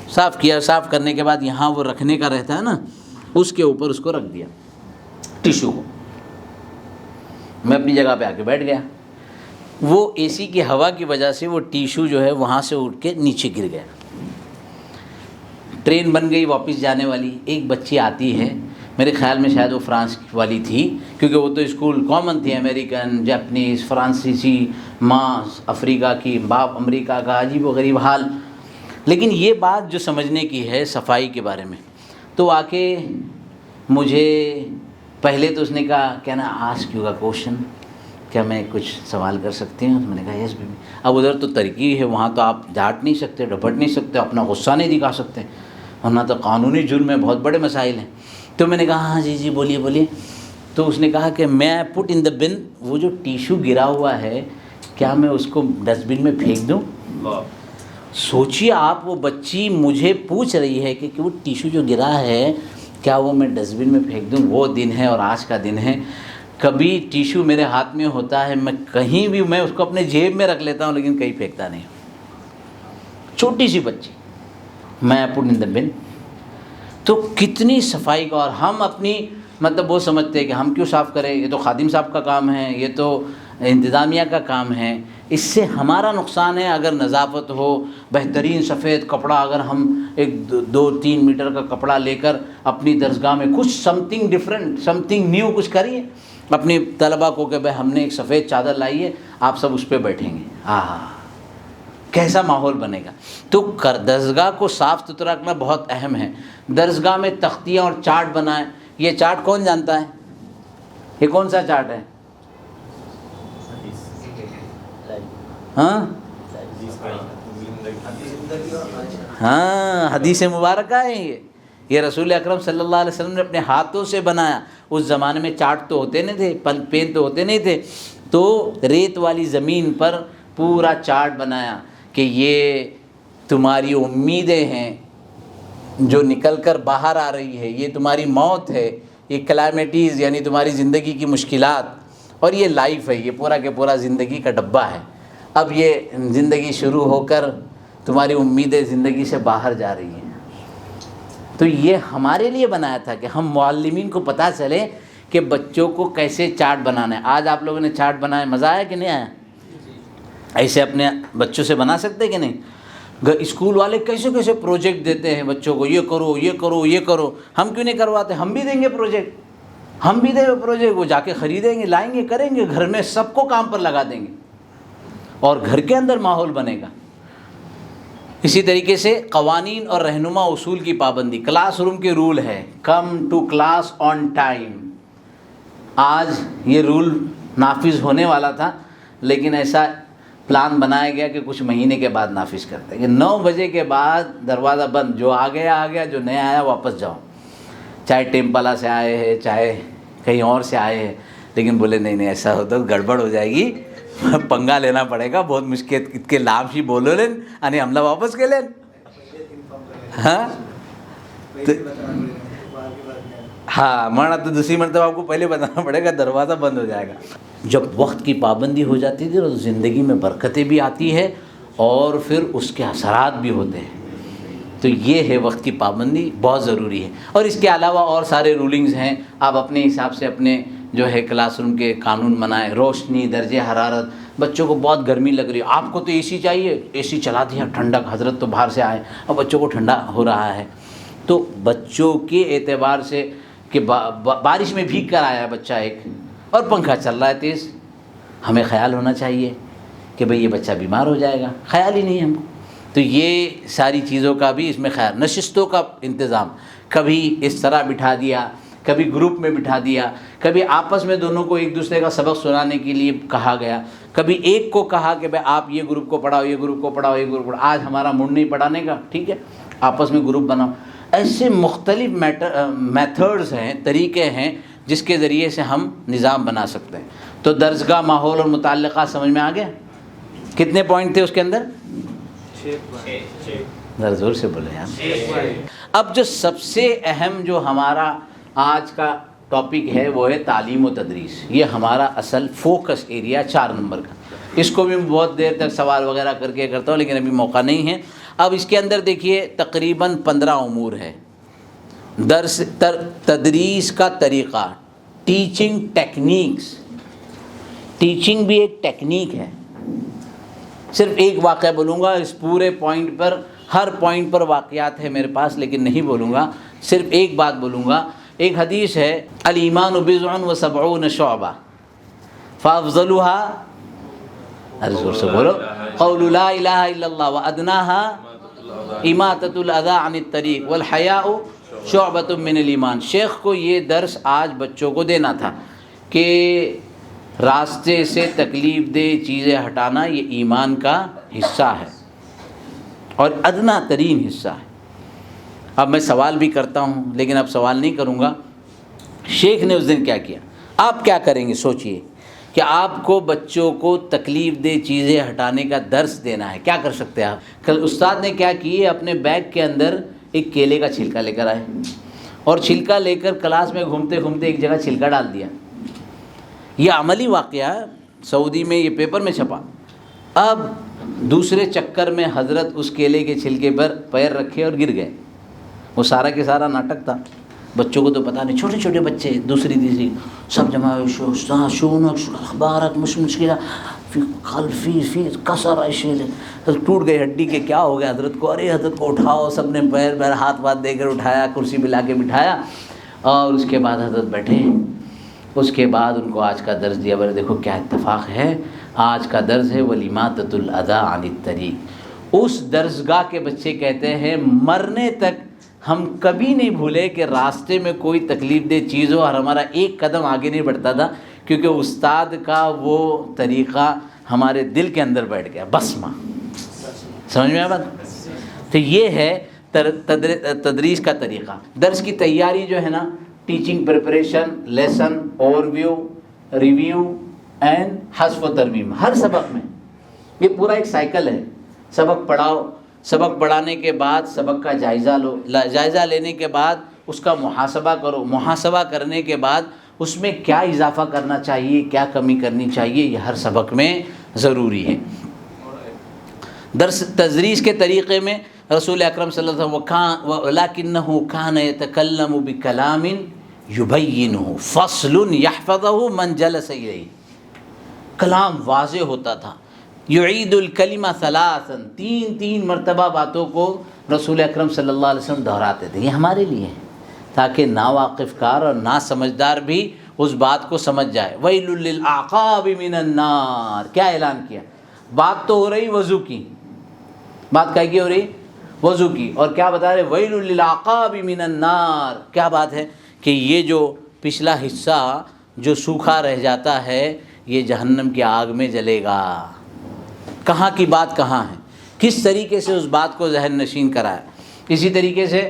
صاف کیا. صاف کرنے کے بعد یہاں وہ رکھنے کا رہتا ہے نا، اس کے اوپر اس کو رکھ دیا ٹیشو کو. میں اپنی جگہ پہ آ کے بیٹھ گیا. وہ AC کی ہوا کی وجہ سے وہ ٹیشو جو ہے وہاں سے اٹھ کے نیچے گر گیا. ٹرین بن گئی واپس جانے والی. ایک بچی آتی ہے، میرے خیال میں شاید وہ فرانس والی تھی، کیونکہ وہ تو اسکول کامن تھی، امریکن، جاپنیز، فرانسیسی، ماں افریقہ کی، باپ امریکہ کا، عجیب و غریب حال. لیکن یہ بات جو سمجھنے کی ہے صفائی کے بارے میں، تو آ کے مجھے پہلے تو اس نے کہا کیا نا آسک یو اے کوشچن، کیا میں کچھ سوال کر سکتی ہوں؟ تو میں نے کہا یس بیبی. اب ادھر تو ترقی ہے، وہاں تو آپ ڈانٹ نہیں سکتے، ڈپٹ نہیں سکتے، اپنا غصہ نہیں دکھا سکتے، ورنہ تو قانونی جرم ہے، بہت بڑے مسائل ہیں. تو میں نے کہا ہاں جی بولیے. تو اس نے کہا کہ میں پٹ ان دا بن، وہ جو ٹیشو گرا ہوا ہے کیا میں اس کو ڈسٹ بن میں پھینک دوں؟ سوچیے آپ، وہ بچی مجھے پوچھ رہی ہے کہ وہ ٹیشو جو گرا ہے کیا وہ میں ڈسٹ بن میں پھینک دوں؟ وہ دن ہے اور آج کا دن ہے. کبھی ٹیشو میرے ہاتھ میں ہوتا ہے، میں کہیں بھی، میں اس کو اپنے جیب میں رکھ لیتا ہوں لیکن کہیں پھینکتا نہیں. چھوٹی سی بچی، میں پٹ ان دا بن. تو کتنی صفائی کا، اور ہم اپنی مطلب وہ سمجھتے ہیں کہ ہم کیوں صاف کریں، یہ تو خادم صاحب کا کام ہے، یہ تو انتظامیہ کا کام ہے. اس سے ہمارا نقصان ہے. اگر نظافت ہو، بہترین سفید کپڑا، اگر ہم 2-3 میٹر کا کپڑا لے کر اپنی درسگاہ میں کچھ سمتھنگ ڈفرینٹ، سمتھنگ نیو کچھ کریے اپنی طلبہ کو کہ بھائی ہم نے ایک سفید چادر لائی ہے، آپ سب اس پہ بیٹھیں گے، کیسا ماحول بنے گا. تو درسگاہ کو صاف ستھرا رکھنا بہت اہم ہے. درسگاہ میں تختیاں اور چارٹ بنائیں. یہ چارٹ کون جانتا ہے؟ یہ کون سا چارٹ ہے؟ حدیث مبارکہ ہے. یہ رسول اکرم صلی اللہ علیہ وسلم نے اپنے ہاتھوں سے بنایا. اس زمانے میں چارٹ تو ہوتے نہیں تھے، پین تو ہوتے نہیں تھے، تو ریت والی زمین پر پورا چارٹ بنایا کہ یہ تمہاری امیدیں ہیں جو نکل کر باہر آ رہی ہے، یہ تمہاری موت ہے، یہ کلائمیٹیز یعنی تمہاری زندگی کی مشکلات، اور یہ لائف ہے، یہ پورا کے پورا زندگی کا ڈبہ ہے. اب یہ زندگی شروع ہو کر تمہاری امیدیں زندگی سے باہر جا رہی ہیں. تو یہ ہمارے لیے بنایا تھا کہ ہم معلمین کو پتہ چلے کہ بچوں کو کیسے چارٹ بنانا ہے. آج آپ لوگوں نے چارٹ بنایا، مزہ آیا کہ نہیں آیا؟ ایسے اپنے بچوں سے بنا سکتے کہ نہیں؟ اسکول والے کیسے کیسے پروجیکٹ دیتے ہیں بچوں کو، یہ کرو یہ کرو یہ کرو. ہم کیوں نہیں کرواتے؟ ہم بھی دیں گے پروجیکٹ. ہم بھی دے پروجیکٹ، وہ جا کے خریدیں گے، لائیں گے، کریں گے، گھر میں سب کو کام پر لگا دیں گے اور گھر کے اندر ماحول بنے گا۔ اسی طریقے سے قوانین اور رہنما اصول کی پابندی، کلاس روم کے رول ہے come to class on time. آج یہ رول نافذ ہونے والا تھا، لیکن ایسا پلان بنایا گیا کہ کچھ مہینے کے بعد نافذ کرتے ہیں کہ 9 بجے کے بعد دروازہ بند، جو آ گیا، جو نیا آیا واپس جاؤ، چاہے ٹیمپلا سے آئے ہیں چاہے کہیں اور سے آئے ہیں۔ لیکن بولے نہیں ایسا ہو تو گڑبڑ ہو جائے گی، پنگا لینا پڑے گا، بہت مشکل کے لامشی بولو لین یعنی حملہ واپس کے لین۔ ہاں ہاں مرنا تو دوسری مرتبہ آپ کو پہلے بتانا پڑے گا، دروازہ بند ہو جائے گا۔ جب وقت کی پابندی ہو جاتی تھی تو زندگی میں برکتیں بھی آتی ہے اور پھر اس کے اثرات بھی ہوتے ہیں۔ تو یہ ہے وقت کی پابندی بہت ضروری ہے۔ اور اس کے علاوہ اور سارے رولنگز ہیں، آپ اپنے حساب سے اپنے جو ہے کلاس روم کے قانون بنائیں، روشنی، درجہ حرارت۔ بچوں کو بہت گرمی لگ رہی ہے، آپ کو تو اے سی چاہیے، اے سی چلا دیا، ٹھنڈک، حضرت تو باہر سے آئے اور بچوں کو ٹھنڈا ہو رہا ہے۔ تو بچوں کے اعتبار سے کہ بارش میں بھیگ کر آیا ہے بچہ ایک اور پنکھا چل رہا ہے تیز، ہمیں خیال ہونا چاہیے کہ بھئی یہ بچہ بیمار ہو جائے گا، خیال ہی نہیں ہم کو۔ تو یہ ساری چیزوں کا بھی اس میں خیال، نشستوں کا انتظام، کبھی اس طرح بٹھا دیا، کبھی گروپ میں بٹھا دیا، کبھی آپس میں دونوں کو ایک دوسرے کا سبق سنانے کے لیے کہا گیا، کبھی ایک کو کہا کہ بھئی آپ یہ گروپ کو پڑھاؤ، یہ گروپ کو پڑھاؤ، یہ گروپ کو پڑھاؤ، آج ہمارا موڈ نہیں پڑھانے کا، ٹھیک ہے آپس میں گروپ بناؤ۔ ایسے مختلف میتھڈز ہیں، طریقے ہیں جس کے ذریعے سے ہم نظام بنا سکتے ہیں۔ تو درسگاہ، ماحول اور متعلقات سمجھ میں آ گیا؟ کتنے پوائنٹ تھے اس کے اندر؟ 6 زور سے بولے یار۔ اب جو سب سے اہم جو ہمارا آج کا ٹاپک ہے وہ ہے تعلیم و تدریس۔ یہ ہمارا اصل فوکس ایریا 4 نمبر کا۔ اس کو بھی میں بہت دیر تک سوال وغیرہ کر کے کرتا ہوں، لیکن ابھی موقع نہیں ہے۔ اب اس کے اندر دیکھیے تقریباً 15 امور ہے۔ درس تدریس کا طریقہ، ٹیچنگ ٹیکنیکس۔ ٹیچنگ بھی ایک ٹیکنیک ہے۔ صرف ایک واقعہ بولوں گا اس پورے پوائنٹ پر، ہر پوائنٹ پر واقعات ہے میرے پاس لیکن نہیں بولوں گا، صرف ایک بات بولوں گا۔ ایک حدیث ہے الایمان بضع و70 شعبہ فافضلها، زور سے بولو، قول لا الہ الا اللہ وادناها اماطۃ الاذى عن الطریق والحیاء شعبۃ من الایمان۔ شیخ کو یہ درس آج بچوں کو دینا تھا کہ راستے سے تکلیف دہ چیزیں ہٹانا یہ ایمان کا حصہ ہے اور ادنا ترین حصہ ہے۔ اب میں سوال بھی کرتا ہوں لیکن اب سوال نہیں کروں گا۔ شیخ نے اس دن کیا کیا، آپ کیا کریں گے سوچئے کہ آپ کو بچوں کو تکلیف دہ چیزیں ہٹانے کا درس دینا ہے، کیا کر سکتے ہیں آپ؟ کل استاد نے کیا کیے، اپنے بیگ کے اندر ایک کیلے کا چھلکا لے کر آئے اور چھلکا لے کر کلاس میں گھومتے گھومتے ایک جگہ چھلکا ڈال دیا۔ یہ عملی واقعہ ہے، سعودی میں یہ پیپر میں چھپا۔ اب دوسرے چکر میں حضرت اس کیلے کے چھلکے پر پیر رکھے اور گر گئے۔ وہ سارا کے سارا ناٹک تھا، بچوں کو تو پتہ نہیں، چھوٹے چھوٹے بچے دوسری تیسری سب جمع ہوئے، شونک اخبارات مشکلہ فی خلفی فی کسر اشیل، ٹوٹ گئی ہڈی کے، کیا ہو گیا حضرت کو؟ ارے حضرت کو اٹھاؤ، سب نے پیر ہاتھ دے کر اٹھایا، کرسی پہ لا کے بٹھایا اور اس کے بعد حضرت بیٹھے۔ اس کے بعد ان کو آج کا درس دیا۔ بولے دیکھو کیا اتفاق ہے، آج کا درس ہے ولیماتۃ الاذی عن الطریق۔ اس درسگاہ کے بچے کہتے ہیں مرنے تک ہم کبھی نہیں بھولے کہ راستے میں کوئی تکلیف دہ چیز ہو اور ہمارا ایک قدم آگے نہیں بڑھتا تھا، کیونکہ استاد کا وہ طریقہ ہمارے دل کے اندر بیٹھ گیا، بسمہ۔ سمجھ میں آیا بات؟ تو یہ ہے تدریس کا طریقہ۔ درس کی تیاری جو ہے نا، teaching preparation, lesson, overview, review and حذف و ترمیم، ہر سبق میں یہ پورا ایک سائیکل ہے۔ سبق پڑھاؤ، سبق پڑھانے کے بعد سبق کا جائزہ لو، جائزہ لینے کے بعد اس کا محاسبہ کرو، محاسبہ کرنے کے بعد اس میں کیا اضافہ کرنا چاہیے، کیا کمی کرنی چاہیے، یہ ہر سبق میں ضروری ہے۔ درس تدریس کے طریقے میں رسول اکرم صلی اللہ علیہ وسلم وَلَكِنَّهُ كَانَ يَتَكَلَّمُ بِكَلَامٍ يُبَيِّنُهُ فَصْلٌ يَحْفَظُهُ مَنْ جَلَسَ إِلَيْهِ۔ کلام واضح ہوتا تھا۔ یعید الکلمہ ثلاثاً، 3 مرتبہ باتوں کو رسول اکرم صلی اللہ علیہ وسلم دہراتے تھے۔ یہ ہمارے لیے ہے، تاکہ ناواقف کار اور نا سمجھدار بھی اس بات کو سمجھ جائے۔ ویل للعقاب من النار، کیا اعلان کیا؟ بات تو ہو رہی وضو کی، بات کیا کی ہو رہی؟ وضو کی، اور کیا بتا رہے؟ ویل للعقاب من النار، کیا بات ہے کہ یہ جو پچھلا حصہ جو سوکھا رہ جاتا ہے یہ جہنم کی آگ میں جلے گا۔ کہاں کی بات کہاں ہے، کس طریقے سے اس بات کو ذہن نشین کرائے۔ اسی طریقے سے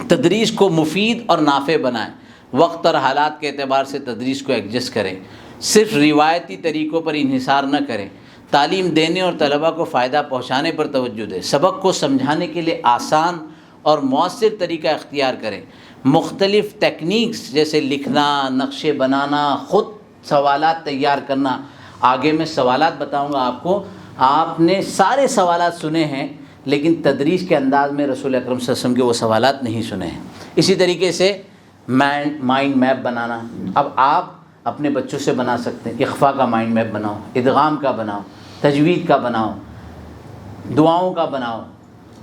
تدریس کو مفید اور نافع بنائیں، وقت اور حالات کے اعتبار سے تدریس کو ایڈجسٹ کریں، صرف روایتی طریقوں پر انحصار نہ کریں، تعلیم دینے اور طلباء کو فائدہ پہنچانے پر توجہ دیں، سبق کو سمجھانے کے لیے آسان اور مؤثر طریقہ اختیار کریں، مختلف ٹیکنیکس جیسے لکھنا، نقشے بنانا، خود سوالات تیار کرنا۔ آگے میں سوالات بتاؤں گا آپ کو، آپ نے سارے سوالات سنے ہیں لیکن تدریس کے انداز میں رسول اکرم صلی اللہ علیہ وسلم کے وہ سوالات نہیں سنے ہیں۔ اسی طریقے سے مائنڈ میپ بنانا، اب آپ اپنے بچوں سے بنا سکتے ہیں، اخفاء کا مائنڈ میپ بناؤ، ادغام کا بناؤ، تجوید کا بناؤ، دعاؤں کا بناؤ،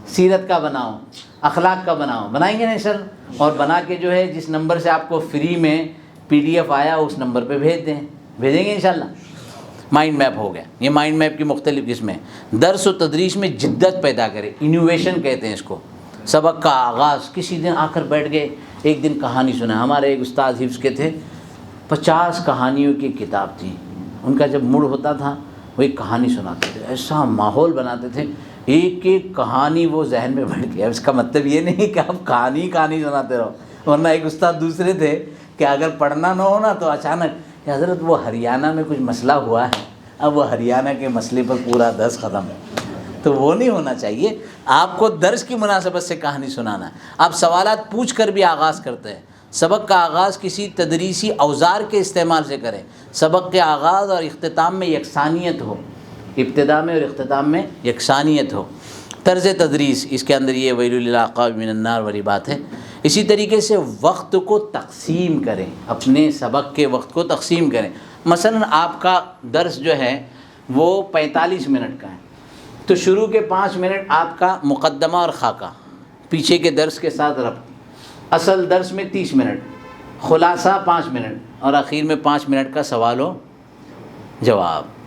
سیرت کا بناؤ، اخلاق کا بناؤ، بنائیں گے نہیں سر؟ اور بنا کے جو ہے جس نمبر سے آپ کو فری میں PDF آیا اس نمبر پہ بھیجیں گے انشاءاللہ۔ مائنڈ میپ ہو گیا، یہ مائنڈ میپ کی مختلف قسمیں۔ درس و تدریس میں جدت پیدا کرے، انوویشن کہتے ہیں اس کو۔ سبق کا آغاز، کسی دن آ کر بیٹھ گئے، ایک دن کہانی سنا۔ ہمارے ایک استاد حفظ کے تھے، 50 کہانیوں کی کتاب تھی، ان کا جب موڈ ہوتا تھا وہ ایک کہانی سناتے تھے، ایسا ماحول بناتے تھے، ایک ایک کہانی وہ ذہن میں بیٹھ گیا۔ اس کا مطلب یہ نہیں کہ آپ کہانی سناتے رہو، ورنہ ایک استاد دوسرے تھے کہ اگر پڑھنا نہ ہو نا تو اچانک کہ حضرت وہ ہریانہ میں کچھ مسئلہ ہوا ہے، اب وہ ہریانہ کے مسئلے پر پورا درس ختم ہے، تو وہ نہیں ہونا چاہیے۔ آپ کو درس کی مناسبت سے کہانی سنانا ہے۔ آپ سوالات پوچھ کر بھی آغاز کرتے ہیں۔ سبق کا آغاز کسی تدریسی اوزار کے استعمال سے کریں۔ سبق کے آغاز اور اختتام میں یکسانیت ہو، ابتدا میں اور اختتام میں یکسانیت ہو۔ طرز تدریس، اس کے اندر یہ ویل للعقاب من النار والی بات ہے۔ اسی طریقے سے وقت کو تقسیم کریں، اپنے سبق کے وقت کو تقسیم کریں۔ مثلا آپ کا درس جو ہے وہ 45 منٹ کا ہے، تو شروع کے 5 منٹ آپ کا مقدمہ اور خاکہ، پیچھے کے درس کے ساتھ ربط، اصل درس میں 30 منٹ، خلاصہ 5 منٹ، اور آخر میں 5 منٹ کا سوال و جواب۔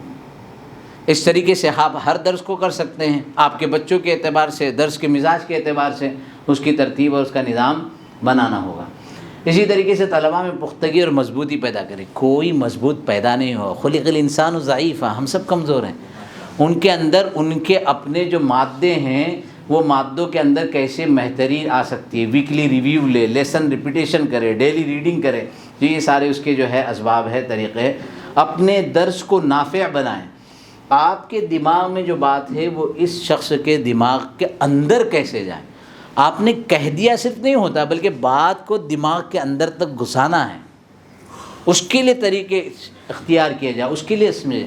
اس طریقے سے آپ ہر درس کو کر سکتے ہیں۔ آپ کے بچوں کے اعتبار سے، درس کے مزاج کے اعتبار سے اس کی ترتیب اور اس کا نظام بنانا ہوگا۔ اسی طریقے سے طلباء میں پختگی اور مضبوطی پیدا کریں۔ کوئی مضبوط پیدا نہیں ہو، خلق الانسان ضعیفا، ہم سب کمزور ہیں۔ ان کے اندر ان کے اپنے جو مادے ہیں وہ مادوں کے اندر کیسے بہتری آ سکتی ہے۔ ویکلی ریویو لے، لیسن ریپیٹیشن کرے، ڈیلی ریڈنگ کرے، یہ سارے اس کے جو ہے اسباب ہے، طریقے۔ اپنے درس کو نافع بنائیں۔ آپ کے دماغ میں جو بات ہے وہ اس شخص کے دماغ کے اندر کیسے جائے۔ آپ نے کہہ دیا صرف نہیں ہوتا، بلکہ بات کو دماغ کے اندر تک گھسانا ہے، اس کے لیے طریقے اختیار کیے جائے، اس کے لیے اس میں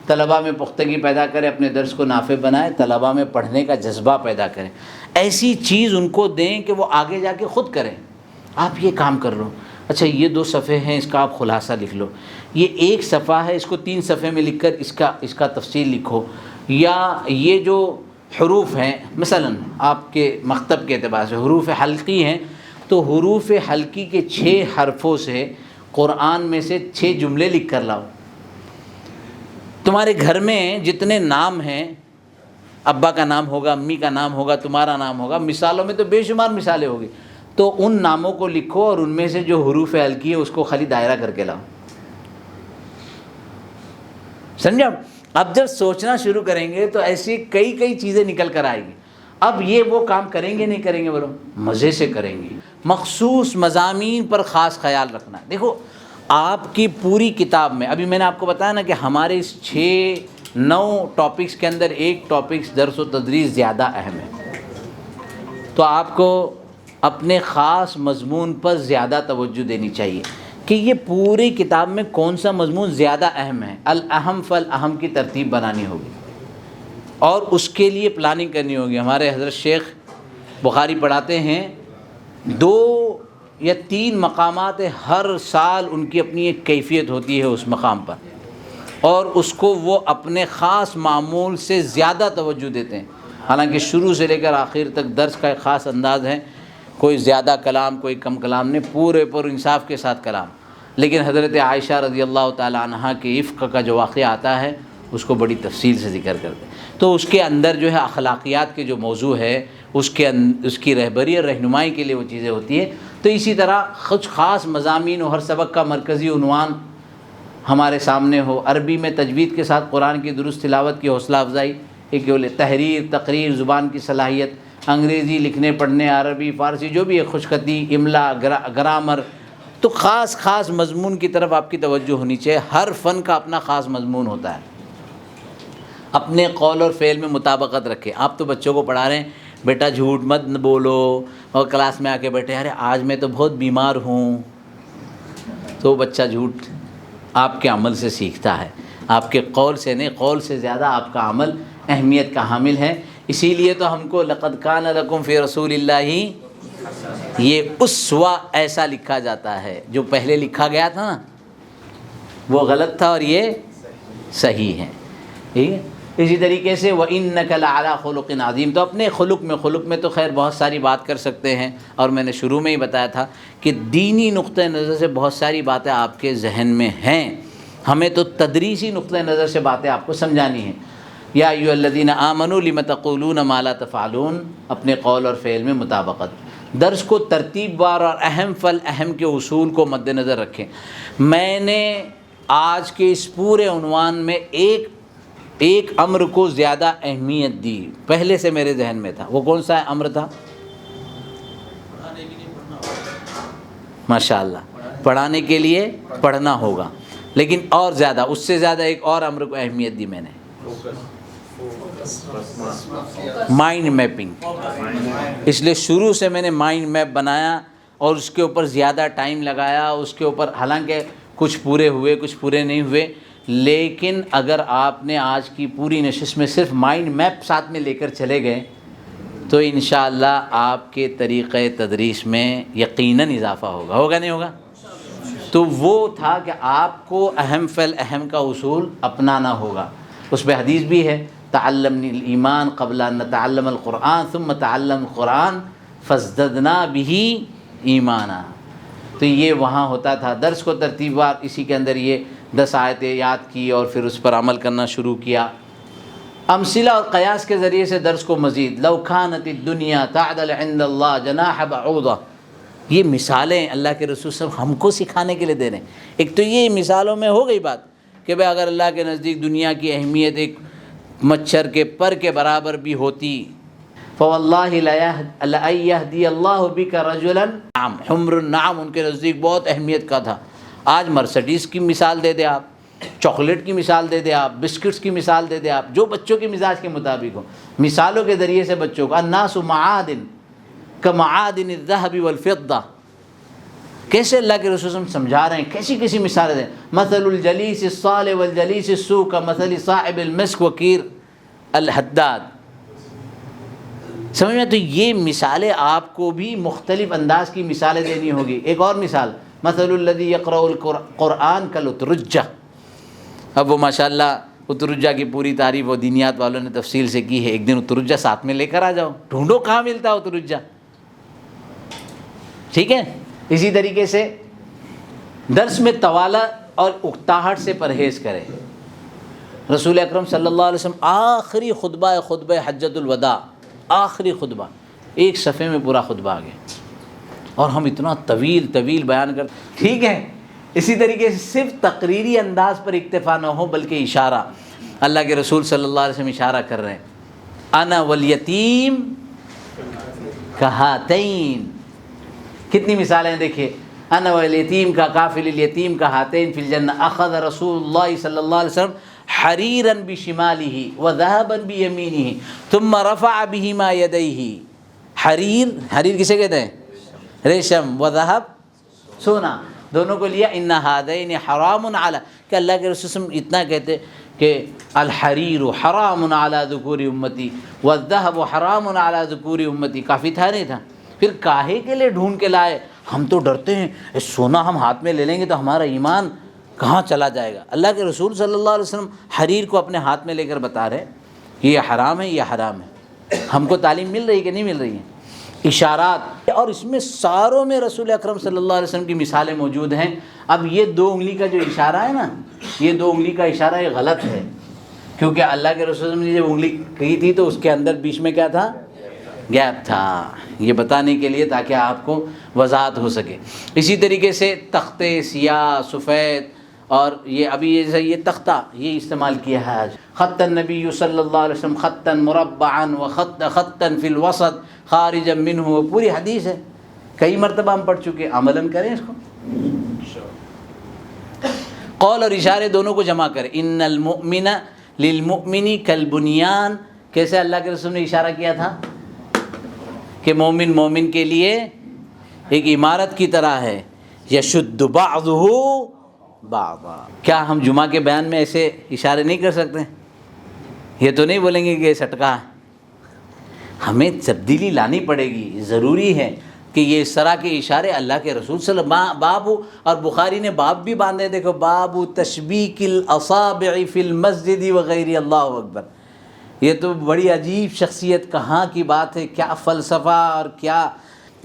طلباء میں پختگی پیدا کرے، اپنے درس کو نافع بنائے، طلباء میں پڑھنے کا جذبہ پیدا کریں، ایسی چیز ان کو دیں کہ وہ آگے جا کے خود کریں۔ آپ یہ کام کر لو، اچھا یہ 2 صفحے ہیں، اس کا آپ خلاصہ لکھ لو، یہ 1 صفحہ ہے، اس کو 3 صفحے میں لکھ کر اس کا تفصیل لکھو، یا یہ جو حروف ہیں مثلا آپ کے مکتب کے اعتبار سے حروف حلقی ہیں، تو حروف حلقی کے 6 حرفوں سے قرآن میں سے 6 جملے لکھ کر لاؤ۔ تمہارے گھر میں جتنے نام ہیں، ابا کا نام ہوگا، امی کا نام ہوگا، تمہارا نام ہوگا، مثالوں میں تو بے شمار مثالیں ہوگی، تو ان ناموں کو لکھو اور ان میں سے جو حروف حلقی ہے اس کو خالی دائرہ کر کے لاؤ۔ سمجھا؟ اب جب سوچنا شروع کریں گے تو ایسی کئی چیزیں نکل کر آئے گی۔ اب یہ وہ کام کریں گے نہیں کریں گے، بولو مزے سے کریں گے۔ مخصوص مضامین پر خاص خیال رکھنا ہے۔ دیکھو آپ کی پوری کتاب میں، ابھی میں نے آپ کو بتایا نا کہ ہمارے اس 6-9 ٹاپکس کے اندر ایک ٹاپکس درس و تدریس زیادہ اہم ہے، تو آپ کو اپنے خاص مضمون پر زیادہ توجہ دینی چاہیے کہ یہ پوری کتاب میں کون سا مضمون زیادہ اہم ہے۔ الاہم فالاہم کی ترتیب بنانی ہوگی اور اس کے لیے پلاننگ کرنی ہوگی۔ ہمارے حضرت شیخ بخاری پڑھاتے ہیں 2 یا 3 مقامات، ہر سال ان کی اپنی ایک کیفیت ہوتی ہے اس مقام پر، اور اس کو وہ اپنے خاص معمول سے زیادہ توجہ دیتے ہیں۔ حالانکہ شروع سے لے کر آخر تک درس کا ایک خاص انداز ہے، کوئی زیادہ کلام کوئی کم کلام نہیں، پورے پر انصاف کے ساتھ کلام۔ لیکن حضرت عائشہ رضی اللہ تعالی عنہ کے عفق کا جو واقعہ آتا ہے اس کو بڑی تفصیل سے ذکر کرتے ہیں، تو اس کے اندر جو ہے اخلاقیات کے جو موضوع ہے اس کی رہبری اور رہنمائی کے لیے وہ چیزیں ہوتی ہیں۔ تو اسی طرح کچھ خاص مضامین و ہر سبق کا مرکزی عنوان ہمارے سامنے ہو، عربی میں تجوید کے ساتھ قرآن کی درست تلاوت کی حوصلہ افزائی، ایک بولے تحریر، تقریر، زبان کی صلاحیت، انگریزی لکھنے پڑھنے، عربی فارسی جو بھی ہے، خوش خطی، املا، گرامر، تو خاص مضمون کی طرف آپ کی توجہ ہونی چاہیے۔ ہر فن کا اپنا خاص مضمون ہوتا ہے، اپنے قول اور فعل میں مطابقت رکھیں۔ آپ تو بچوں کو پڑھا رہے ہیں بیٹا جھوٹ مت بولو، اور کلاس میں آ کے بیٹھے ارے آج میں تو بہت بیمار ہوں، تو بچہ جھوٹ آپ کے عمل سے سیکھتا ہے، آپ کے قول سے نہیں، قول سے زیادہ آپ کا عمل اہمیت کا حامل ہے۔ اسی لیے تو ہم کو لقد کان لکم فی رسول اللہ یہ اسوہ ایسا لکھا جاتا ہے، جو پہلے لکھا گیا تھا نا وہ غلط تھا اور یہ صحیح ہے، ٹھیک ہے۔ اسی طریقے سے وَإِنَّكَ لَعَلَىٰ خُلُقٍ عَظِيمٍ، تو اپنے خلق میں تو خیر بہت ساری بات کر سکتے ہیں، اور میں نے شروع میں ہی بتایا تھا کہ دینی نقطۂ نظر سے بہت ساری باتیں آپ کے ذہن میں ہیں، ہمیں تو تدریسی نقطۂ نظر سے باتیں آپ کو سمجھانی ہیں۔ یا ایھا الذین آمنوا لم تقولون ما لا تفعلون، اپنے قول اور فعل میں مطابقت۔ درس کو ترتیب وار اور اہم فالاہم کے اصول کو مد نظر رکھیں۔ میں نے آج کے اس پورے عنوان میں ایک امر کو زیادہ اہمیت دی، پہلے سے میرے ذہن میں تھا، وہ کون سا امر تھا؟ ماشاءاللہ، پڑھانے کے لیے پڑھنا ہوگا، لیکن اور زیادہ اس سے زیادہ ایک اور امر کو اہمیت دی میں نے، مائنڈ میپنگ۔ اس لیے شروع سے میں نے مائنڈ میپ بنایا اور اس کے اوپر زیادہ ٹائم لگایا، اس کے اوپر حالانکہ کچھ پورے ہوئے کچھ پورے نہیں ہوئے، لیکن اگر آپ نے آج کی پوری نشست میں صرف مائنڈ میپ ساتھ میں لے کر چلے گئے تو انشاءاللہ آپ کے طریقہ تدریس میں یقیناً اضافہ ہوگا نہیں ہوگا؟ تو وہ تھا کہ آپ کو اہم فالاہم کا اصول اپنانا ہوگا۔ اس پہ حدیث بھی ہے، تعلمنی الایمان قبل ان نتعلم القرآن ثم تعلم القرآن فازددنا به ایمانا۔ تو یہ وہاں ہوتا تھا، درس کو ترتیب وار اسی کے اندر یہ 10 آیتیں یاد کی اور پھر اس پر عمل کرنا شروع کیا۔ امثلہ اور قیاس کے ذریعے سے درس کو مزید، لو کانت الدنیا تعدل عند اللہ جناح بعوضہ، یہ مثالیں اللہ کے رسول صلی اللہ علیہ وسلم ہم کو سکھانے کے لیے دے رہے ہیں۔ ایک تو یہ مثالوں میں ہو گئی بات کہ بھئی اگر اللہ کے نزدیک دنیا کی اہمیت ایک مچھر کے پر کے برابر بھی ہوتی، فواللہ لَأَن يَهْدِيَ اللَّهُ بِكَ رَجُلًا نعم، حمر النعم ان کے نزدیک بہت اہمیت کا تھا۔ آج مرسڈیز کی مثال دے دے آپ، چاکلیٹ کی مثال دے دے آپ، بسکٹس کی مثال دے دے آپ، جو بچوں کے مزاج کے مطابق ہو، مثالوں کے ذریعے سے بچوں کو الناس معادن کمعادن الذهب والفضة، کیسے اللہ کے رسول صلی اللہ علیہ وسلم سمجھا رہے ہیں، کیسی مثالیں دیں۔ مثل الجلیس الصالح والجلیس السوء کمثل صاحب المسک وکیر الحداد، سمجھ میں؟ تو یہ مثالیں آپ کو بھی مختلف انداز کی مثالیں دینی ہوگی۔ ایک اور مثال، مثل الذی یقرأ القرآن کالاترجہ، اب وہ ماشاءاللہ اترجہ کی پوری تعریف و دینیات والوں نے تفصیل سے کی ہے، ایک دن اترجہ ساتھ میں لے کر آ جاؤ، ڈھونڈو کہاں ملتا ہے اترجہ، ٹھیک ہے۔ اسی طریقے سے درس میں طوالت اور اکتاہٹ سے پرہیز کریں۔ رسول اکرم صلی اللہ علیہ وسلم آخری خطبہ حجۃ الوداع، آخری خطبہ، ایک صفحے میں پورا خطبہ آ گیا، اور ہم اتنا طویل بیان کر، ٹھیک ہے۔ اسی طریقے سے صرف تقریری انداز پر اکتفا نہ ہو بلکہ اشارہ، اللہ کے رسول صلی اللہ علیہ وسلم اشارہ کر رہے ہیں، انا والیتیم کہاتین، کتنی مثالیں ہیں دیکھیے، انا والیتیم کا کافل الیتیم کہاتین فی الجنہ، اخذ رسول اللہ صلی اللہ علیہ وسلم حریرا بشمالہ وذهبا بیمینہ ثم رفع بہما یدیہ۔ حریر کسے کہتے ہیں؟ ریشم، وذہب سونا، دونوں کو لیا، ان ہذین حرام علی، کہ اللہ کے رسول صلی اللہ علیہ وسلم اتنا کہتے کہ الحریر حرام علی ذکور امتی والذہب حرام علی ذکور امتی، کافی تھا نہیں تھا؟ پھر کاہے کے لیے ڈھونڈ کے لائے؟ ہم تو ڈرتے ہیں سونا ہم ہاتھ میں لے لیں گے تو ہمارا ایمان کہاں چلا جائے گا۔ اللہ کے رسول صلی اللہ علیہ وسلم حریر کو اپنے ہاتھ میں لے کر بتا رہے کہ یہ حرام ہے، یہ حرام ہے۔ ہم کو تعلیم مل رہی کہ نہیں مل رہی ہے؟ اشارات، اور اس میں ساروں میں رسول اکرم صلی اللہ علیہ وسلم کی مثالیں موجود ہیں۔ اب یہ 2 انگلی کا جو اشارہ ہے نا، یہ 2 انگلی کا اشارہ یہ غلط ہے، کیونکہ اللہ کے رسول نے جب انگلی کی تھی تو اس کے اندر بیچ میں کیا تھا؟ گیپ تھا، یہ بتانے کے لیے تاکہ آپ کو وضاحت ہو سکے۔ اسی طریقے سے تختے سیاہ سفید، اور یہ ابھی یہ تختہ یہ استعمال کیا ہے آج، خط النبی صلی اللہ علیہ وسلم خطا مربعا خطا فی الوسط خارجا منہ، پوری حدیث ہے، کئی مرتبہ ہم پڑھ چکے، عملاً کریں اس کو۔ قول اور اشارے دونوں کو جمع کریں۔ ان المؤمن للمؤمن کالبنیان، کیسے اللہ کے رسول نے اشارہ کیا تھا کہ مومن مومن کے لیے ایک عمارت کی طرح ہے، یشد بعضہ بعضا۔ کیا ہم جمعہ کے بیان میں ایسے اشارے نہیں کر سکتے؟ یہ تو نہیں بولیں گے کہ یہ سٹکا ہے، ہمیں تبدیلی لانی پڑے گی، ضروری ہے کہ یہ اس طرح کے اشارے اللہ کے رسول صلی اللہ علیہ وسلم، باب، اور بخاری نے باب بھی باندھے، دیکھو باب تشبیک الاصابع فی المسجد وغیر، اللہ اکبر۔ یہ تو بڑی عجیب شخصیت، کہاں کی بات ہے، کیا فلسفہ اور کیا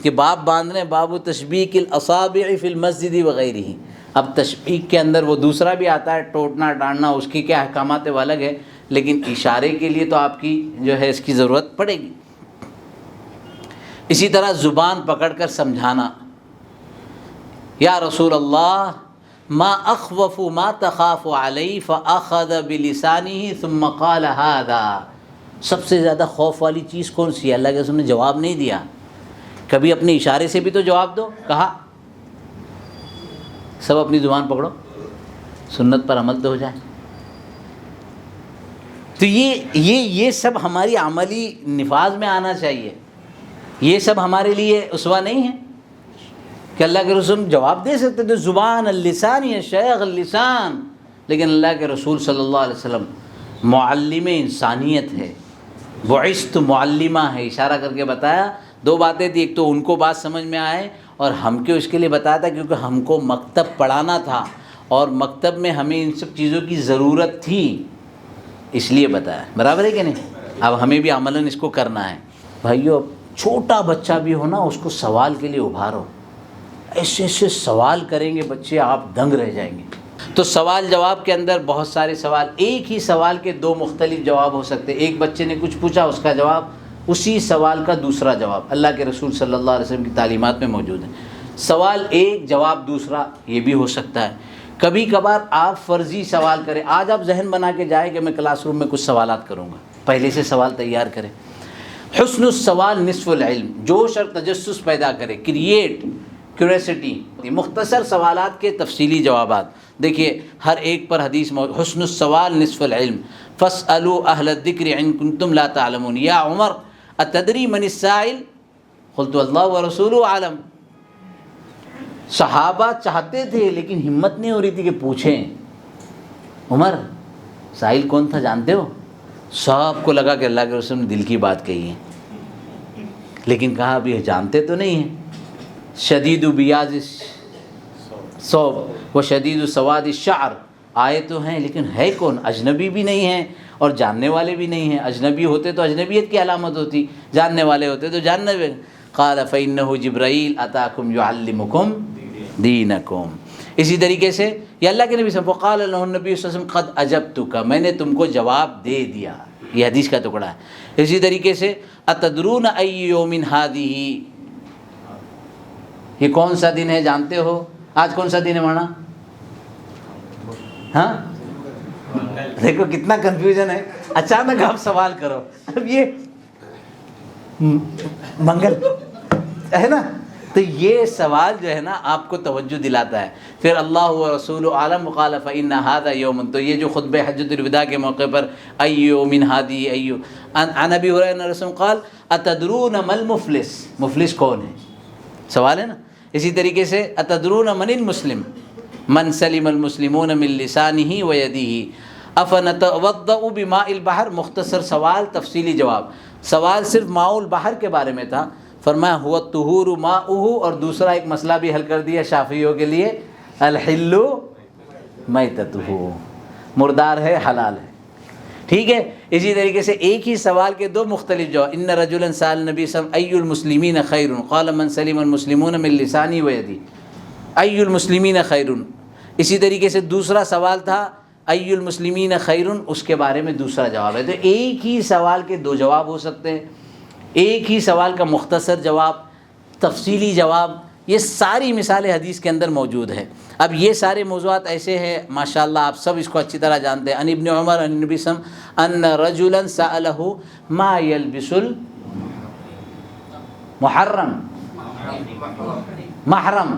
کہ باب باندھنے، باب تشبیک الاصابع فی المسجد وغیرہ۔ اب تشبیک کے اندر وہ دوسرا بھی آتا ہے، ٹوٹنا ڈانٹنا، اس کی کیا احکامات وہ الگ ہے، لیکن اشارے کے لیے تو آپ کی جو ہے اس کی ضرورت پڑے گی۔ اسی طرح زبان پکڑ کر سمجھانا، یا رسول اللہ ما اخوف ما تخاف علی فاخذ بلسانہ ثم قال هذا، سب سے زیادہ خوف والی چیز کون سی ہے؟ اللہ کے رسول نے جواب نہیں دیا، کبھی اپنے اشارے سے بھی تو جواب دو، کہا سب اپنی زبان پکڑو، سنت پر عمل تو ہو جائے۔ تو یہ سب ہماری عملی نفاذ میں آنا چاہیے، یہ سب ہمارے لیے اسوہ نہیں ہے کہ اللہ کے رسول جواب دے سکتے تھے، زبان اللسان یا شیخ اللسان، لیکن اللہ کے رسول صلی اللہ علیہ وسلم معلم انسانیت ہے، بعثت معلمہ ہے، اشارہ کر کے بتایا۔ 2 باتیں تھی، ایک تو ان کو بات سمجھ میں آئے، اور ہم کو اس کے لیے بتایا تھا کیونکہ ہم کو مکتب پڑھانا تھا، اور مکتب میں ہمیں ان سب چیزوں کی ضرورت تھی، اس لیے بتایا، برابر ہے کہ نہیں؟ اب ہمیں بھی عملاً اس کو کرنا ہے۔ بھائیو، چھوٹا بچہ بھی ہو نا، اس کو سوال کے لیے ابھارو، ایسے ایسے سوال کریں گے بچے، آپ دنگ رہ جائیں گے۔ تو سوال جواب کے اندر بہت سارے سوال، ایک ہی سوال کے 2 مختلف جواب ہو سکتے، ایک بچے نے کچھ پوچھا، اس کا جواب اسی سوال کا دوسرا جواب، اللہ کے رسول صلی اللہ علیہ وسلم کی تعلیمات میں موجود ہے۔ سوال ایک جواب دوسرا، یہ بھی ہو سکتا ہے۔ کبھی کبھار آپ فرضی سوال کریں، آج آپ ذہن بنا کے جائیں کہ میں کلاس روم میں کچھ سوالات کروں گا، پہلے سے سوال تیار کریں۔ حسن السوال نصف العلم، جوش اور تجسس پیدا کرے، کریٹ کیوریسٹی، مختصر سوالات کے تفصیلی جوابات۔ دیکھیے ہر ایک پر حدیث حسن السوال نصف العلم، فاسألوا اہل الذکر ان کنتم لا تعلمون، یا عمر اتدری من السائل قلت اللہ ورسولہ عالم۔ صحابہ چاہتے تھے لیکن ہمت نہیں ہو رہی تھی کہ پوچھیں، عمر سائل کون تھا جانتے ہو؟ سب کو لگا کہ اللہ کے رسول نے دل کی بات کہی ہے، لیکن کہا ابھی جانتے تو نہیں ہیں۔ شدید بیاض الثوب و شدید سواد الشعر، آئے تو ہیں لیکن ہے کون؟ اجنبی بھی نہیں ہیں اور جاننے والے بھی نہیں ہیں، اجنبی ہوتے تو اجنبیت کی علامت ہوتی، جاننے والے ہوتے تو جاننے والے۔ قال فإنه جبرائیل اتاکم یعلمکم دینکم۔ اسی طریقے سے یہ اللہ کے نبی صلی اللہ علیہ وسلم، وقال له النبی صلی اللہ علیہ وسلم قد اجبتک، میں نے تم کو جواب دے دیا، یہ حدیث کا ٹکڑا ہے۔ اسی طریقے سے اتدرون ای یوم ھذہ، یہ کون سا دن ہے جانتے ہو؟ آج کون سا دن ہے مولانا؟ ہاں دیکھو کتنا کنفیوژن ہے، اچانک آپ سوال کرو، اب یہ منگل ہے نا، تو یہ سوال جو ہے نا آپ کو توجہ دلاتا ہے۔ پھر اللہ و رسول عالم قال فإن هذا يوم، تو یہ جو خطبہ حجۃ الوداع کے موقع پر ای یوم ھذہ ای، عن ابی ہریرہ رسول قال اتدرون ما المفلس، مفلس کون ہے؟ سوال ہے نا۔ اسی طریقے سے اتدرون من المسلم، من سلم المسلمون من لسانہ و یدہ، افنتوضأ بماء البحر، مختصر سوال تفصیلی جواب۔ سوال صرف ماء البحر کے بارے میں تھا، فرمایا هو الطہور ماؤہ، اور دوسرا ایک مسئلہ بھی حل کر دیا شافعیوں کے لیے، الحل میتتہ، مردار ہے حلال ہے۔ ٹھیک ہے. اسی طریقے سے ایک ہی سوال کے دو مختلف جواب. ان رجلا سأل النبی صلی اللہ علیہ وسلم ای المسلمین خیر قال من سلم المسلمون من لسانی و یدی ای المسلمین خیر. اسی طریقے سے دوسرا سوال تھا ای المسلمین خیر، اس کے بارے میں دوسرا جواب ہے. تو ایک ہی سوال کے دو جواب ہو سکتے ہیں، ایک ہی سوال کا مختصر جواب، تفصیلی جواب. یہ ساری مثالیں حدیث کے اندر موجود ہیں. اب یہ سارے موضوعات ایسے ہیں ماشاءاللہ آپ سب اس کو اچھی طرح جانتے ہیں. ان ابن عمر ان نبی صلی اللہ علیہ وسلم ان رجلا سألہ ما يلبس المحرم محرم.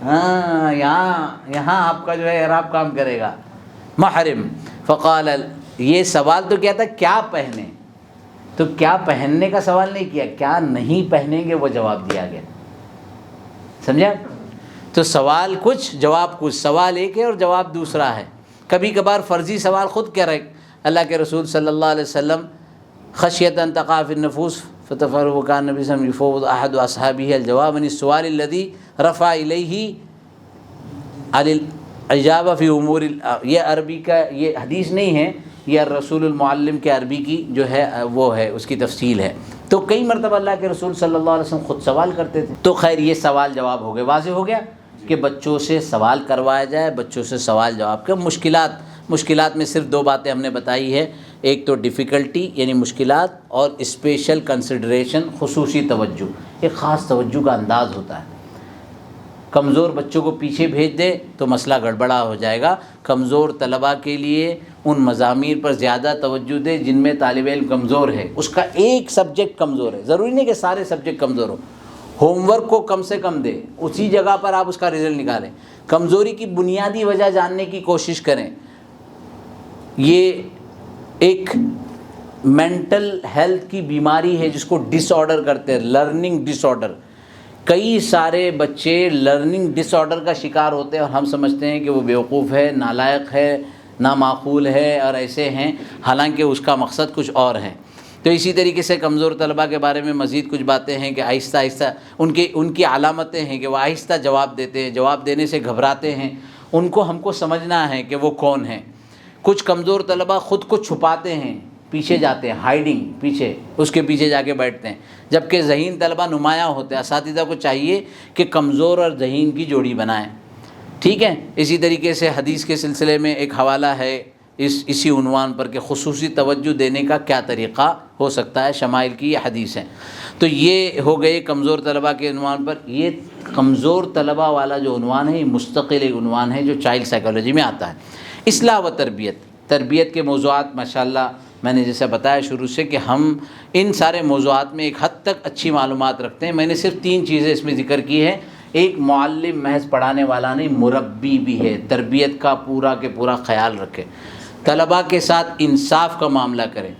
ہاں یہاں آپ کا جو ہے اعراب کام کرے گا محرم. فقال، یہ سوال تو کیا تھا کیا پہنے، تو کیا پہننے کا سوال نہیں کیا، کیا نہیں پہنیں گے وہ جواب دیا گیا. سمجھا؟ تو سوال کچھ جواب کچھ، سوال ایک ہے اور جواب دوسرا ہے. کبھی کبھار فرضی سوال خود کہہ رہے اللہ کے رسول صلی اللہ علیہ وسلم خشیۃ ان تقع فی النفوس فتفرق کان نبی صلی اللہ علیہ وسلم یفوض احد اصحابہ الجواب عن السؤال الذي رفع الیہ الاجابہ فی امور. یہ عربی کا یہ حدیث نہیں ہے، یہ رسول المعلم کے عربی کی جو ہے وہ ہے، اس کی تفصیل ہے. تو کئی مرتبہ اللہ کے رسول صلی اللہ علیہ وسلم خود سوال کرتے تھے. تو خیر یہ سوال جواب ہو گئے. واضح ہو گیا کہ بچوں سے سوال کروایا جائے، بچوں سے سوال جواب کے. مشکلات میں صرف دو باتیں ہم نے بتائی ہے، ایک تو ڈیفیکلٹی یعنی مشکلات، اور اسپیشل کنسیڈریشن خصوصی توجہ. ایک خاص توجہ کا انداز ہوتا ہے. کمزور بچوں کو پیچھے بھیج دے تو مسئلہ گڑبڑا ہو جائے گا. کمزور طلباء کے لیے ان مضامین پر زیادہ توجہ دے جن میں طالب علم کمزور ہے. اس کا ایک سبجیکٹ کمزور ہے، ضروری نہیں کہ سارے سبجیکٹ کمزور ہوں. ہوم ورک کو کم سے کم دے، اسی جگہ پر آپ اس کا رزلٹ نکالیں. کمزوری کی بنیادی وجہ جاننے کی کوشش کریں. یہ ایک مینٹل ہیلتھ کی بیماری ہے جس کو ڈس آرڈر کہتے ہیں، لرننگ ڈس آرڈر. کئی سارے بچے لرننگ ڈس آرڈر کا شکار ہوتے ہیں اور ہم سمجھتے ہیں کہ وہ بیوقوف ہے، نالائق ہے، نامعقول ہے اور ایسے ہیں، حالانکہ اس کا مقصد کچھ اور ہے. تو اسی طریقے سے کمزور طلباء کے بارے میں مزید کچھ باتیں ہیں کہ آہستہ آہستہ ان کی علامتیں ہیں کہ وہ آہستہ جواب دیتے ہیں، جواب دینے سے گھبراتے ہیں. ان کو ہم کو سمجھنا ہے کہ وہ کون ہیں. کچھ کمزور طلباء خود کو چھپاتے ہیں، پیچھے جاتے ہیں، ہائیڈنگ، پیچھے اس کے پیچھے جا کے بیٹھتے ہیں، جبکہ ذہین طلباء نمایاں ہوتے ہیں. اساتذہ کو چاہیے کہ کمزور اور ذہین کی جوڑی بنائیں. ٹھیک ہے. اسی طریقے سے حدیث کے سلسلے میں ایک حوالہ ہے اسی عنوان پر کہ خصوصی توجہ دینے کا کیا طریقہ ہو سکتا ہے. شمائل کی یہ حدیث ہے. تو یہ ہو گئے کمزور طلباء کے عنوان پر. یہ کمزور طلباء والا جو عنوان ہے یہ مستقل ایک عنوان ہے جو چائلڈ سائیکالوجی میں آتا ہے. اصلاح و تربیت کے موضوعات ماشاءاللہ میں نے جیسا بتایا شروع سے کہ ہم ان سارے موضوعات میں ایک حد تک اچھی معلومات رکھتے ہیں. میں نے صرف 3 چیزیں اس میں ذکر کی ہے. ایک معلم محض پڑھانے والا نہیں، مربی بھی ہے. تربیت کا پورا کے پورا خیال رکھے، طلباء کے ساتھ انصاف کا معاملہ کرے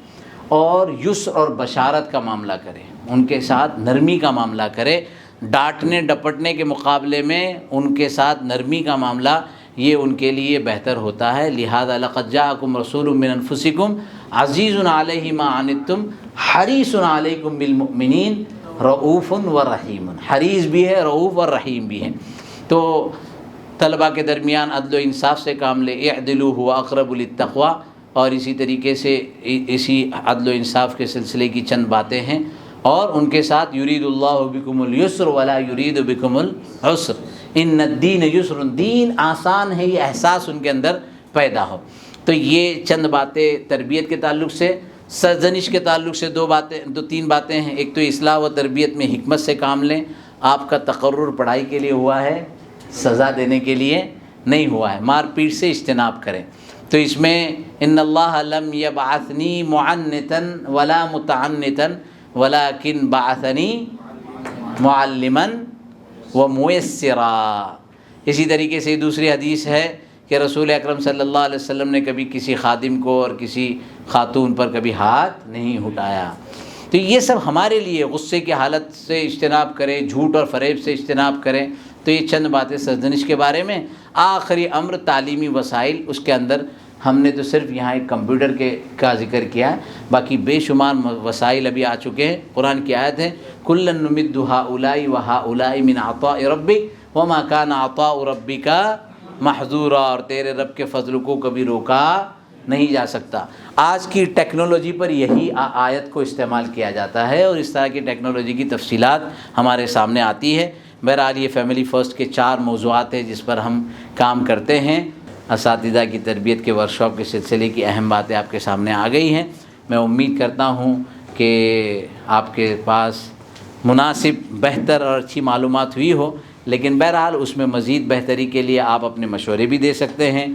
اور یسر اور بشارت کا معاملہ کرے، ان کے ساتھ نرمی کا معاملہ کرے. ڈانٹنے ڈپٹنے کے مقابلے میں ان کے ساتھ نرمی کا معاملہ یہ ان کے لیے بہتر ہوتا ہے. لہذا لقد جاءکم رسول من انفسکم عزیز علیہ ما عنتم حریص علیکم بالمؤمنین رؤوف و رحیم. حریص بھی ہے، رؤوف اور رحیم بھی ہے. تو طلباء کے درمیان عدل و انصاف سے کام لے. اعدلوا هو اقرب للتقوی. اور اسی طریقے سے اسی عدل و انصاف کے سلسلے کی چند باتیں ہیں. اور ان کے ساتھ یرید اللہ بکم الیسر ولا یرید بکم العسر. ان الدین یسر، دین آسان ہے، یہ احساس ان کے اندر پیدا ہو. تو یہ چند باتیں تربیت کے تعلق سے. سرزنش کے تعلق سے 2-3 باتیں ہیں. ایک تو اصلاح و تربیت میں حکمت سے کام لیں. آپ کا تقرر پڑھائی کے لیے ہوا ہے، سزا دینے کے لیے نہیں ہوا ہے. مار پیٹ سے اجتناب کریں. تو اس میں ان اللہ لم یبعثنی معنتا ولا متعنتا ولکن بعثنی معلما ومیسرا. اسی طریقے سے دوسری حدیث ہے کہ رسول اکرم صلی اللہ علیہ وسلم نے کبھی کسی خادم کو اور کسی خاتون پر کبھی ہاتھ نہیں اٹھایا. تو یہ سب ہمارے لیے غصے کی حالت سے اجتناب کریں، جھوٹ اور فریب سے اجتناب کریں. تو یہ چند باتیں سرزنش کے بارے میں. آخری امر تعلیمی وسائل. اس کے اندر ہم نے تو صرف یہاں ایک کمپیوٹر کا ذکر کیا ہے، باقی بے شمار وسائل ابھی آ چکے ہیں. قرآن کی آیت ہے کلا نمد ہؤلاء وہؤلاء من عطاء ربک وما کان عطاء ربک محظورا. اور تیرے رب کے فضل کو کبھی روکا نہیں جا سکتا۔ آج کی ٹیکنالوجی پر یہی آیت کو استعمال کیا جاتا ہے اور اس طرح کی ٹیکنالوجی کی تفصیلات ہمارے سامنے آتی ہے۔ بہرحال یہ فیملی فرسٹ کے 4 موضوعات ہیں جس پر ہم کام کرتے ہیں۔ اساتذہ کی تربیت کے ورکشاپ کے سلسلے کی اہم باتیں آپ کے سامنے آ گئی ہیں۔ میں امید کرتا ہوں کہ آپ کے پاس مناسب، بہتر اور اچھی معلومات ہوئی ہو، لیکن بہرحال اس میں مزید بہتری کے لیے آپ اپنے مشورے بھی دے سکتے ہیں۔